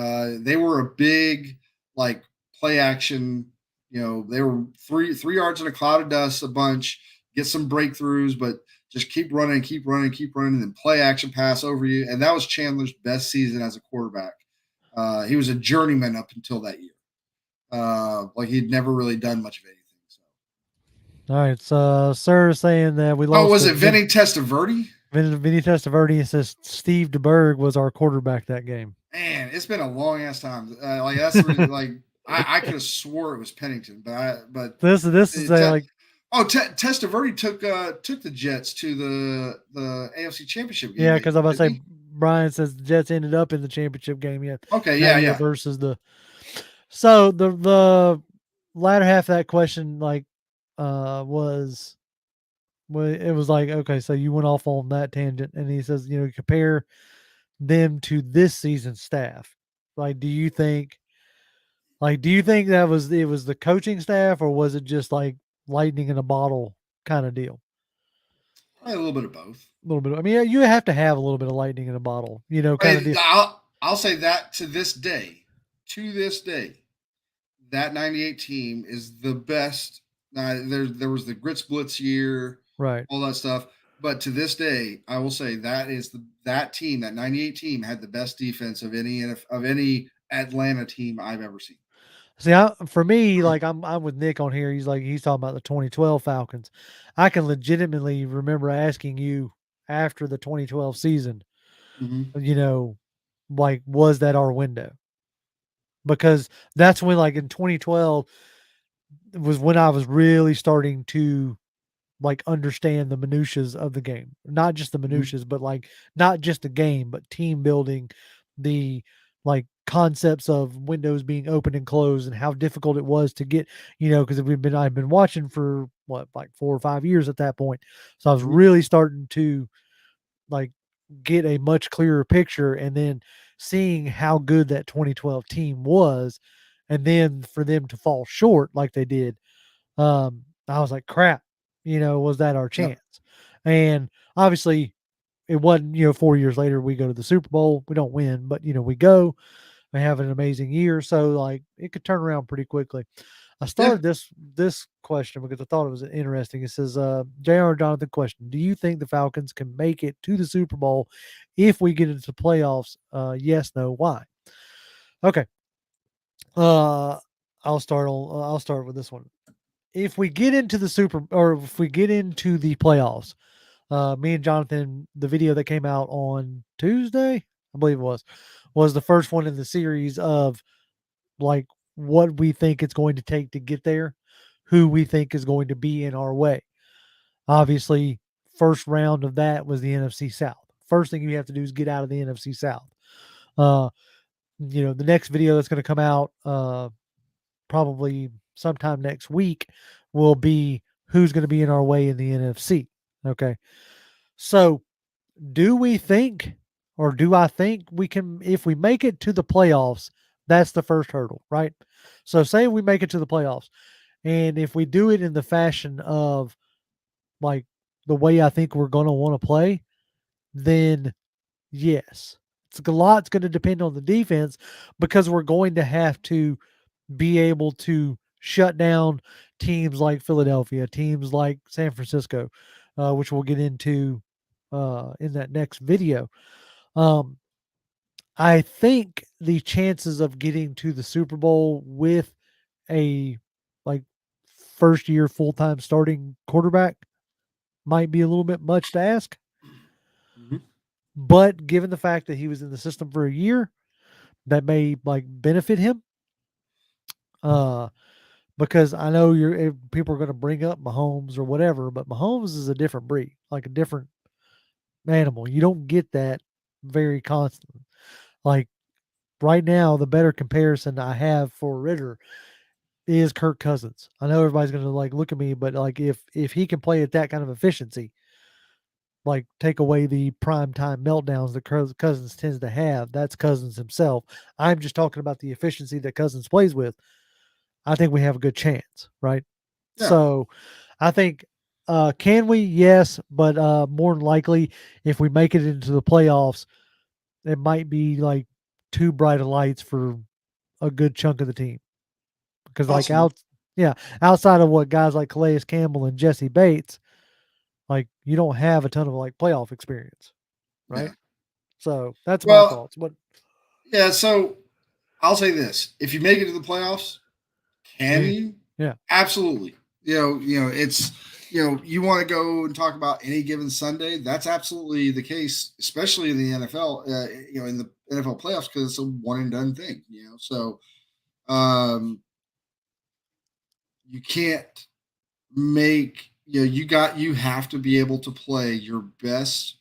They were a big like play action. They were three yards in a cloud of dust, a bunch. Get some breakthroughs, but just keep running, and then play action pass over you. And that was Chandler's best season as a quarterback. He was a journeyman up until that year. Like he'd never really done much of anything. So. All right. So Sir is saying that we Oh, lost was to it Vinnie Testaverdi? Vinnie Testaverdi. Says Steve DeBerg was our quarterback that game. Man, it's been a long ass time. Like that's like I could have swore it was Pennington, but This is a like Testaverde took the Jets to the AFC Championship game, yeah, because I'm about to didn't say he? Brian says the Jets ended up in the championship game yet Okay, that yeah, year yeah. versus the so the latter half of that question like was well it was like okay so you went off on that tangent and he says compare them to this season's staff like do you think that was it was the coaching staff or was it just like lightning in a bottle kind of deal? Probably a little bit of both. A little bit. I mean, you have to have a little bit of lightning in a bottle, kind I of mean, deal. I'll say that to this day, that '98 team is the best. There was the Grits Blitz year, Right. all that stuff. But to this day, I will say that team, that '98 team, had the best defense of any Atlanta team I've ever seen. See, for me, like I'm with Nick on here. He's talking about the 2012 Falcons. I can legitimately remember asking you after the 2012 season, Mm-hmm. you know, like was that our window? Because that's when, like in 2012, was when I was really starting to like understand the minutiae of the game. Not just the Mm-hmm. minutiae, but like not just the game, but team building, the like concepts of windows being open and closed and how difficult it was to get, because I've been watching for what, like 4 or 5 years at that point. So I was Mm-hmm. really starting to like get a much clearer picture, and then seeing how good that 2012 team was, and then for them to fall short like they did, I was like, crap, was that our Yep. chance? And obviously, it wasn't, 4 years later, we go to the Super Bowl. We don't win, but, we go, we have an amazing year. So, like, it could turn around pretty quickly. I Yeah. started this question because I thought it was interesting. It says, JR Jonathan question: do you think the Falcons can make it to the Super Bowl if we get into the playoffs? Yes, no, why? Okay. Uh, I'll start with this one. If we get into the or if we get into the playoffs, me and Jonathan, the video that came out on Tuesday, I believe it was the first one in the series of like what we think it's going to take to get there, who we think is going to be in our way. Obviously, first round of that was the NFC South. First thing you have to do is get out of the NFC South. Uh, the next video that's going to come out probably sometime next week will be who's going to be in our way in the NFC. Okay. So, do we think, or do I think we can, if we make it to the playoffs, that's the first hurdle, right? So, say we make it to the playoffs, and if we do it in the fashion of like the way I think we're going to want to play, then yes. It's a lot's going to depend on the defense because we're going to have to be able to shut down teams like Philadelphia, teams like San Francisco, which we'll get into in that next video. Um, I think the chances of getting to the Super Bowl with a like first year full time starting quarterback might be a little bit much to ask. Mm-hmm. But given the fact that he was in the system for a year, that may like benefit him. Uh, because I know people are going to bring up Mahomes or whatever, but Mahomes is a different breed, like a different animal. You don't get that very constantly. Like right now, the better comparison I have for Ritter is Kirk Cousins. I know everybody's going to like look at me, but like if he can play at that kind of efficiency, like take away the prime time meltdowns that Cousins tends to have, that's Cousins himself. I'm just talking about the efficiency that Cousins plays with. I think we have a good chance, right? Yeah. So I think can we? Yes, but more than likely, if we make it into the playoffs, it might be like too bright of lights for a good chunk of the team. Because Possible. yeah, outside of what guys like Calais Campbell and Jesse Bates, like you don't have a ton of like playoff experience, Yeah. right? So that's my Well, thoughts. But yeah. So I'll say this: if you make it to the playoffs, can yeah, you? yeah, Absolutely. It's you want to go and talk about any given Sunday. That's absolutely the case, especially in the NFL. In the NFL playoffs because it's a one and done thing. So um, you can't make you have to be able to play your best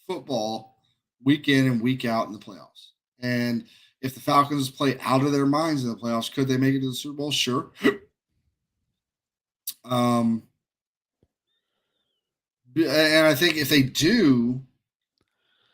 football week in and week out in the playoffs. And if the Falcons play out of their minds in the playoffs, could they make it to the Super Bowl? Sure. Um, and I think if they do,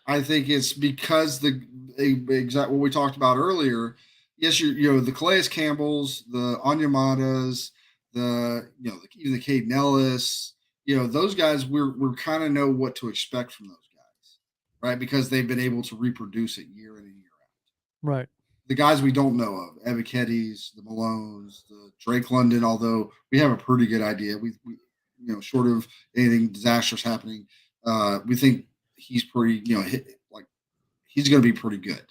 I think it's because the exact what we talked about earlier. Yes, the Calais Campbells, the Onyemadas, even the Caden Ellis. Those guys we're kind of know what to expect from those guys, right? Because they've been able to reproduce it year in and year out. Right. The guys we don't know of, Ebiketis, the Malones, the Drake London, although we have a pretty good idea. We short of anything disastrous happening, we think he's pretty, like he's going to be pretty good.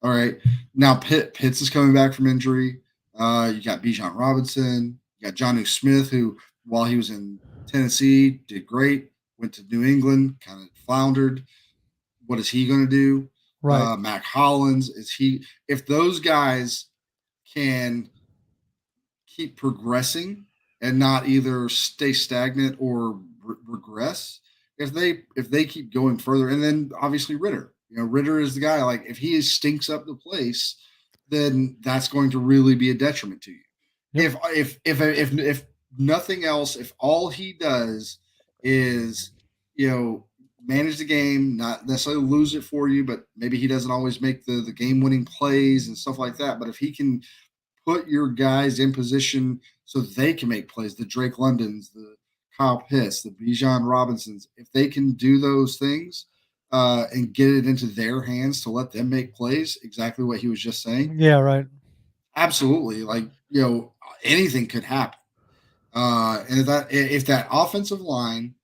All right. Now Pitts is coming back from injury. You got Bijan Robinson. You got Jonnu Smith, who while he was in Tennessee did great. Went to New England, kind of floundered. What is he going to do? Right. Mac Hollins, is he? If those guys can keep progressing and not either stay stagnant or regress, if they keep going further, and then obviously Ritter, Ritter is the guy. Like if he stinks up the place, then that's going to really be a detriment to you. Yep. If nothing else, if all he does is manage the game, not necessarily lose it for you, but maybe he doesn't always make the game winning plays and stuff like that. But if he can put your guys in position so they can make plays, the Drake Londons, the Kyle Pitts, the Bijan Robinsons, if they can do those things and get it into their hands to let them make plays, exactly what he was just saying. Yeah. Right. Absolutely. Like, anything could happen. And if that offensive line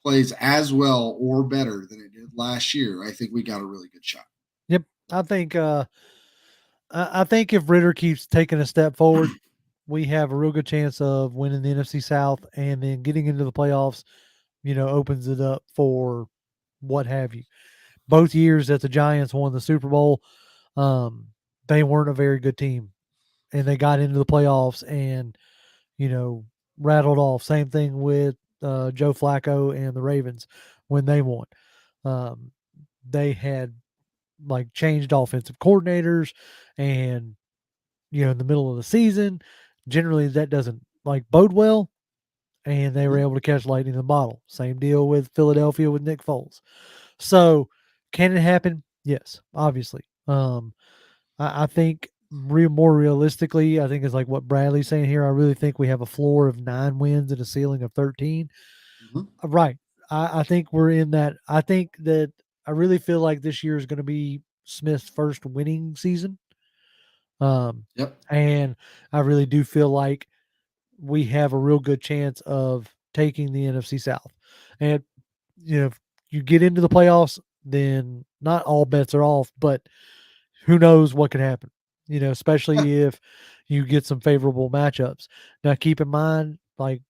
plays as well or better than it did last year, I think we got a really good shot. Yep. I think. I think if Ritter keeps taking a step forward, we have a real good chance of winning the NFC South, and then getting into the playoffs. Opens it up for what have you. Both years that the Giants won the Super Bowl, um, they weren't a very good team, and they got into the playoffs and rattled off. Same thing with Joe Flacco and the Ravens when they won. Um, they had like changed offensive coordinators, and in the middle of the season, generally that doesn't like bode well. And they were Mhm. able to catch lightning in the bottle. Same deal with Philadelphia with Nick Foles. So, can it happen? Yes, obviously. I think more realistically, I think it's like what Bradley's saying here. I really think we have a floor of 9 wins and a ceiling of 13. Mhm. Right. I think we're in that. I think that I really feel like this year is going to be Smith's first winning season. Um, Yep. and I really do feel like we have a real good chance of taking the NFC South. And if you get into the playoffs, then not all bets are off, but who knows what could happen, Yeah. especially if you get some favorable matchups. Now, keep in mind, like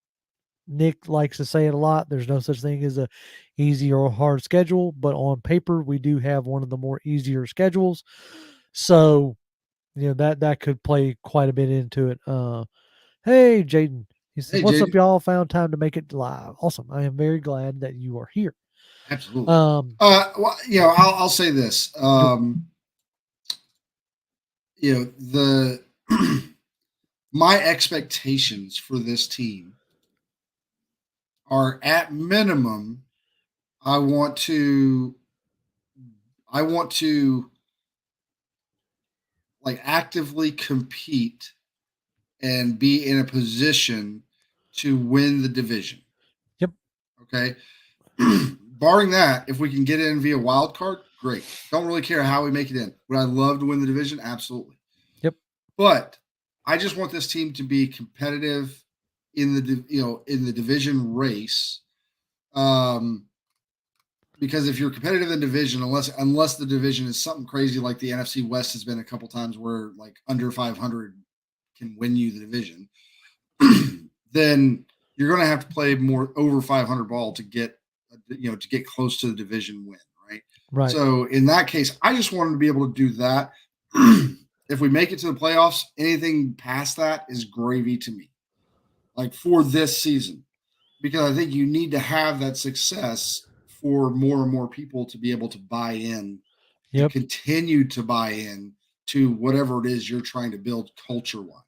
Nick likes to say it a lot, there's no such thing as a easy or hard schedule, but on paper, we do have one of the more easier schedules. So, that could play quite a bit into it. Hey, Jaden. He says, Hey, "What's up, JD. y'all? Found time to make it live. Awesome. I am very glad that you are here." Absolutely. Um, Well, I'll say this. yep, The my expectations for this team are at minimum. I want to. I want to like actively compete and be in a position to win the division. yep, Okay. Barring that, if we can get in via wild card, great. Don't really care how we make it in. Would I love to win the division? Absolutely. yep, But I just want this team to be competitive in the division race. Um, because if you're competitive in division, unless the division is something crazy like the NFC West has been a couple times where like under 500 can win you the division, then you're going to have to play more over 500 ball to get close to the division win, right? right. So in that case, I just wanted to be able to do that. If we make it to the playoffs, anything past that is gravy to me. Like for this season, because I think you need to have that success for more and more people to be able to buy in and Yep. continue to buy in to whatever it is you're trying to build culture wise.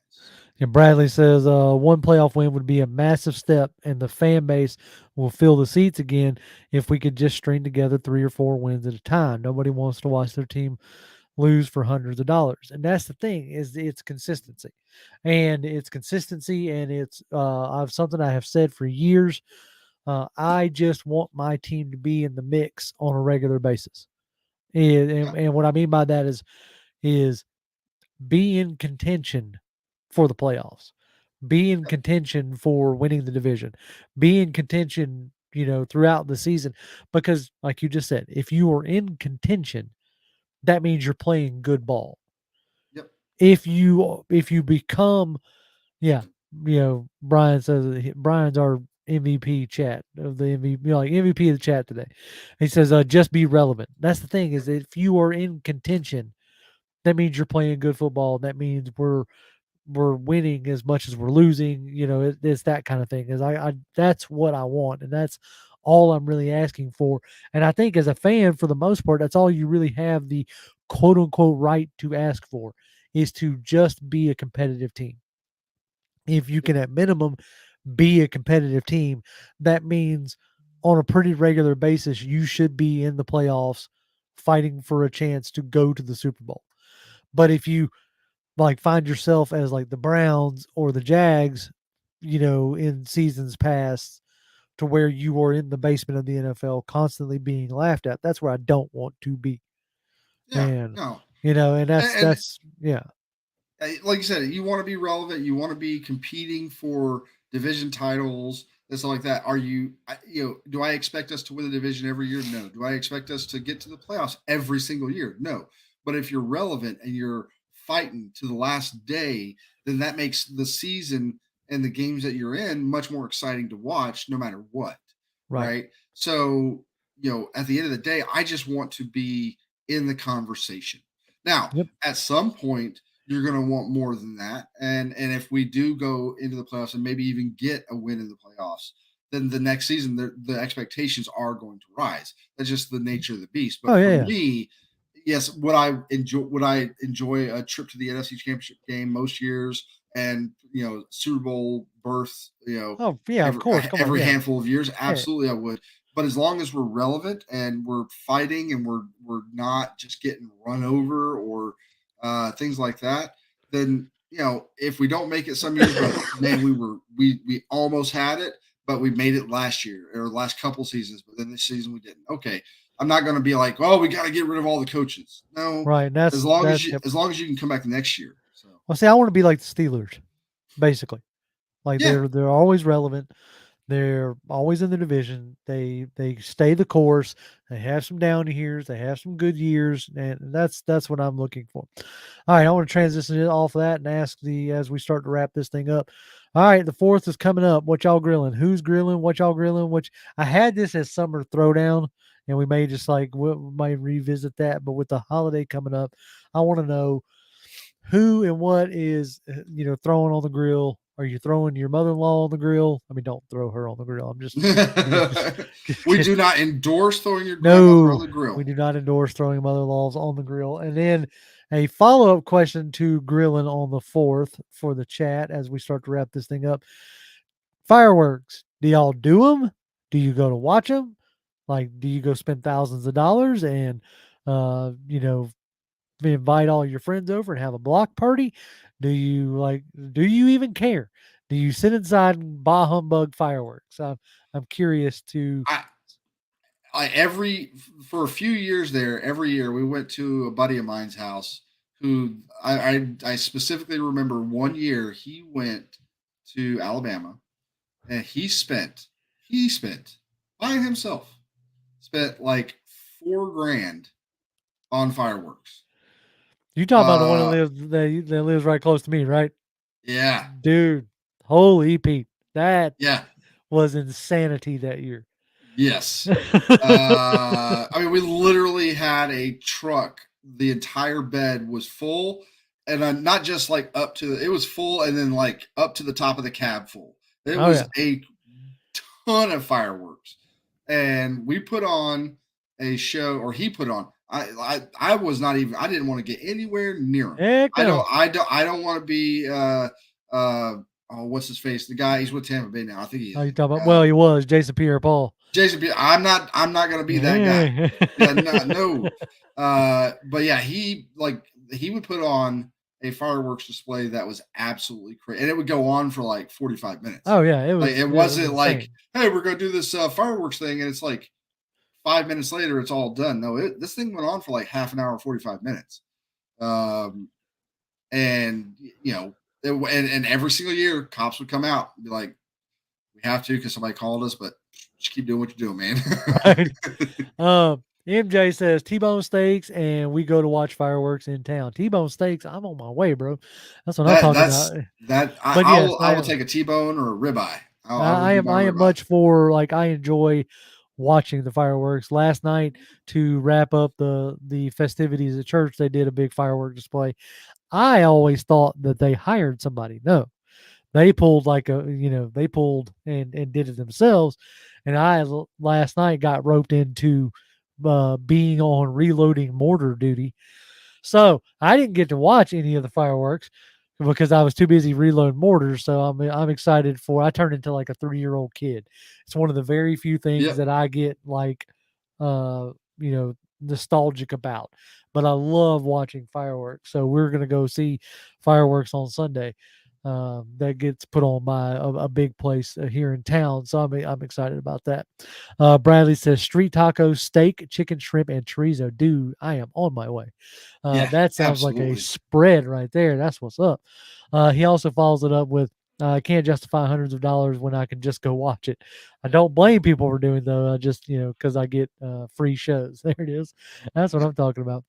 And Bradley says, one playoff win would be a massive step, and the fan base will fill the seats again if we could just string together 3 or 4 wins at a time. Nobody wants to watch their team lose for hundreds of dollars. And that's the thing is it's consistency. And it's I've something I have said for years. I just want my team to be in the mix on a regular basis. Yeah. And what I mean by that is be in contention for the playoffs, be in Yep. contention for winning the division, be in contention, throughout the season. Because, like you just said, if you are in contention, that means you're playing good ball. Yep. If you become, yeah, Brian says Brian's our MVP chat of the MVP, like MVP of the chat today. He says, just be relevant. That's the thing, is if you are in contention, that means you're playing good football. That means we're winning as much as we're losing. It's that kind of thing. Is I that's what I want, and that's all I'm really asking for. And I think as a fan, for the most part, that's all you really have the quote unquote right to ask for, is to just be a competitive team. If you Yep. can, at minimum, be a competitive team, that means on a pretty regular basis, you should be in the playoffs fighting for a chance to go to the Super Bowl. But if you like find yourself as like the Browns or the Jags, in seasons past, to where you are in the basement of the NFL constantly being laughed at, that's where I don't want to be. Yeah. And No. and And that's yeah. like you said, you want to be relevant. You want to be competing for division titles and stuff like that. Are you, do I expect us to win the division every year? No. Do I expect us to get to the playoffs every single year? No. But if you're relevant and you're fighting to the last day, then that makes the season and the games that you're in much more exciting to watch, no matter what. Right. Right. So, at the end of the day, I just want to be in the conversation. Now, Yep. at some point, you're going to want more than that. And if we do go into the playoffs and maybe even get a win in the playoffs, then the next season the expectations are going to rise. That's just the nature of the beast. Oh But yeah, for yeah. me, yes, would I enjoy a trip to the NFC Championship game most years, and Super Bowl berth, Oh yeah, of every course. Come on, every yeah. handful of years? Yeah. Absolutely, I would. But as long as we're relevant and we're fighting and we're not just getting run over or things like that, then if we don't make it some years, but man, we almost had it, but we made it last year or last couple seasons, but then this season we didn't. Okay, I'm not going to be like, oh, we got to get rid of all the coaches. No, Right. as long as you Yep. as long as you can come back next year. So Well, see, I want to be like the Steelers, basically. Like yeah, they're always relevant. They're always in the division. They stay the course. They have some down years. They have some good years, and that's what I'm looking for. All right, I want to transition off of that and ask the as we start to wrap this thing up. All right, the fourth is coming up. What y'all grilling? Who's grilling? What y'all grilling? Which I had this as summer throwdown, and we may just like we might revisit that. But with the holiday coming up, I want to know who and what is throwing on the grill. Are you throwing your mother-in-law on the grill? I mean, don't throw her on the grill. I'm just kidding. we do not endorse throwing your grandmother on No, the we grill. do not endorse throwing mother-in-laws on the grill. And then a follow-up question to grilling on the fourth for the chat as we start to wrap this thing up. Fireworks. Do y'all do them? Do you go to watch them? Like, do you go spend thousands of dollars and uh, you know, invite all your friends over and have a block party? Do you even care? Do you sit inside and bah humbug fireworks? I'm curious to. I every for a few years there, every year we went to a buddy of mine's house who I specifically remember one year he went to Alabama and he spent by himself spent like 4 grand on fireworks. You talking about the one Uh that lives right close to me, right? yeah, Dude, holy Pete, that yeah, was insanity that year. yes. I mean, we literally had a truck. The entire bed was full, and not just like up to it was full, and then like up to the top of the cab full. It Oh was yeah, a ton of fireworks, and we put on a show, or he put on. I was not even. I didn't want to get anywhere near him. heck I don't. no. I don't want to be. Oh, what's his face? The guy. He's with Tampa Bay now. I think he Oh, is. you talking about? Well, he was Jason Pierre-Paul. Jason. I'm not. I'm not going to be that guy. Yeah. Yeah. No. No. But yeah, he would put on a fireworks display that was absolutely crazy, and it would go on for like 45 minutes. Oh yeah, Like it it was wasn't like, insane. hey, we're going to do this fireworks thing, and it's like 5 minutes later it's all done. No, this thing went on for like half an hour, 45 minutes. Um, and you know, and every single year, cops would come out and be like, "We have to because somebody called us, but just keep doing what you're doing, man." Right. MJ says T-bone steaks, and we go to watch fireworks in town. T-bone steaks, I'm on my way, bro. That's what I'm that talking about. that's that. But I yes, will I will take a T-bone or a ribeye. I will I do am my I am ribeye. much for like I enjoy watching the fireworks. Last night to wrap up the festivities at church, they did a big firework display. I always thought that they hired somebody. No, they pulled like they pulled and did it themselves. And last night got roped into being on reloading mortar duty, so I didn't get to watch any of the fireworks because I was too busy reloading mortars. So I'm excited for. I turned into like a 3-year-old kid. It's one of the very few things Yep. that I get like uh nostalgic about. But I love watching fireworks. So we're gonna go see fireworks on Sunday. That gets put on by a big place here in town, so I'm excited about that. Bradley says street tacos, steak, chicken, shrimp, and chorizo. Dude, I am on my way. Yeah. That sounds like a Absolutely. spread right there. That's what's up. He also follows it up with, I can't justify hundreds of dollars when I can just go watch it. I don't blame people for doing though. I just because I get free shows. There it is. That's what Yep. I'm talking about.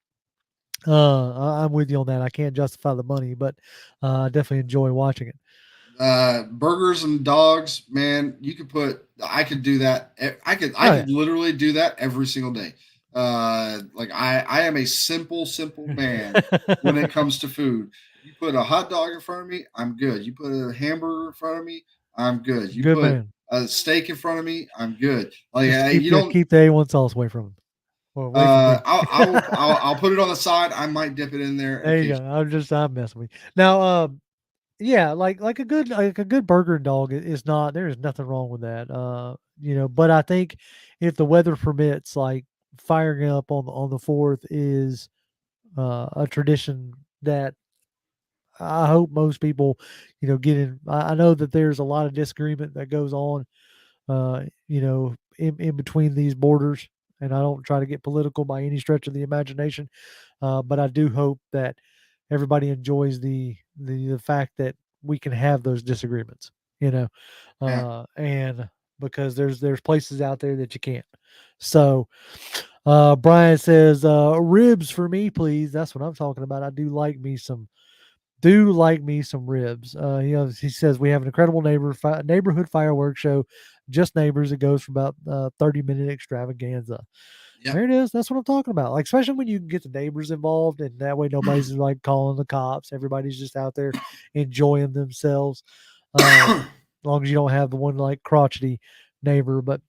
I'm with you on that. I can't justify the money, but I definitely enjoy watching it. Burgers and dogs, man. You could put. I could do that. I Oh could literally do that every single day. Like I am a simple man when it yeah. comes to food. You put a hot dog in front of me, I'm good. You put a hamburger in front of me, I'm good. You Good put man. a steak in front of me, I'm good. Like Just keep you the don't. keep the A1 sauce away from him. Or away from me. I'll put it on the side. I might dip it in there There you go. occasionally. I'm messing with you. Now, yeah, like a good burger and dog is not there is nothing wrong with that. But I think if the weather permits, like firing up on the 4th is a tradition that I hope most people, get in. I know that there's a lot of disagreement that goes on, in between these borders, and I don't try to get political by any stretch of the imagination, but I do hope that everybody enjoys the fact that we can have those disagreements, you know, Yeah. and because there's places out there that you can't. So, Brian says, ribs for me, please. That's what I'm talking about. I do like me some ribs. He says we have an incredible neighborhood fireworks show, just neighbors. It goes for about 30-minute extravaganza. There Yep. it is. That's what I'm talking about. Like, especially when you can get the neighbors involved, and that way nobody's like calling the cops. Everybody's just out there enjoying themselves. As long as you don't have the one like crotchety neighbor. But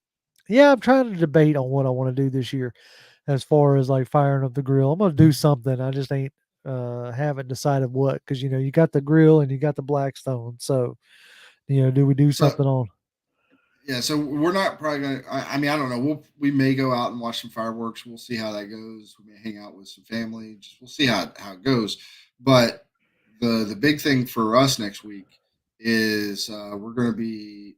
yeah, I'm trying to debate on what I want to do this year as far as like firing up the grill. I'm gonna do something. I just ain't haven't decided what, because you got the grill and you got the Blackstone. So do we do So something on? yeah, so we're not probably gonna. I mean, I don't know. We may go out and watch some fireworks. We'll see how that goes. We may hang out with some family. Just we'll see how it goes. But the big thing for us next week is we're going to be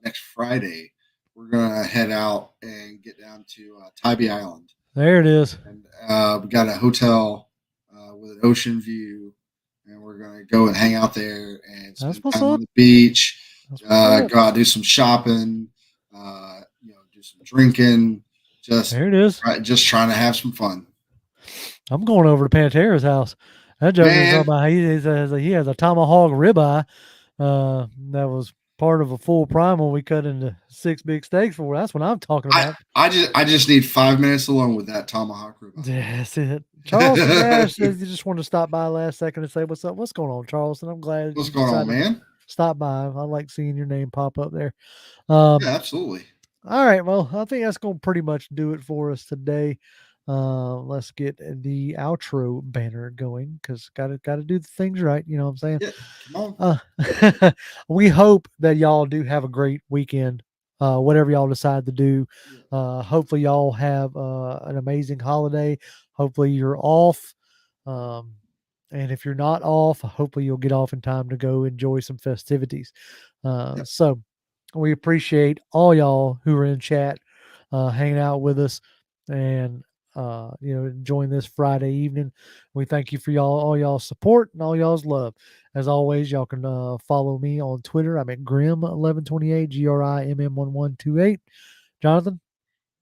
next Friday. We're going to head out and get down to Tybee Island, There it is. and we got a hotel with an ocean view, and we're going to go and hang out there and That's spend what's time on up. the beach. That's what's up. Go out do some shopping, do some drinking, just There it is. just trying to have some fun, I'm going over to Pantera's house. That Joker's talking man. about he has a tomahawk ribeye that was part of a full primal we cut into 6 big steaks for. That's what I'm talking I about. I just need 5 minutes alone with that tomahawk That's it. Charleston ribeye. Dash says you just want to stop by last second and say what's up. What's going on, Charleston? I'm glad What's you going on, decided to man? stop by. I like seeing your name pop up there. Um, Yeah, absolutely. all right. Well, I think that's going to pretty much do it for us today. Let's get the outro banner going because gotta do the things right. You know what I'm saying? Yeah, come on. Uh, we hope that y'all do have a great weekend. Whatever y'all decide to do. Yeah, Hopefully y'all have an amazing holiday. Hopefully you're off. Um, and if you're not off, hopefully you'll get off in time to go enjoy some festivities. yeah, So we appreciate all y'all who are in chat. hanging out with us and enjoying this Friday evening. We thank you for all y'all's support and all y'all's love. As always, y'all can follow me on Twitter. I'm at Grim1128, GRIMM1128. Jonathan?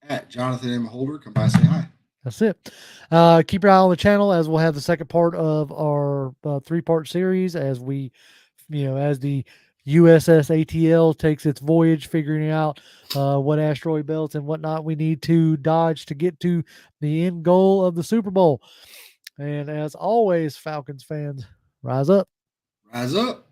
At Jonathan M. Holder, come by, say hi. That's it. Keep your eye on the channel as we'll have the second part of our 3-part series as we, as the USS ATL takes its voyage, figuring out what asteroid belts and whatnot we need to dodge to get to the end goal of the Super Bowl. And as always, Falcons fans, rise up. Rise up.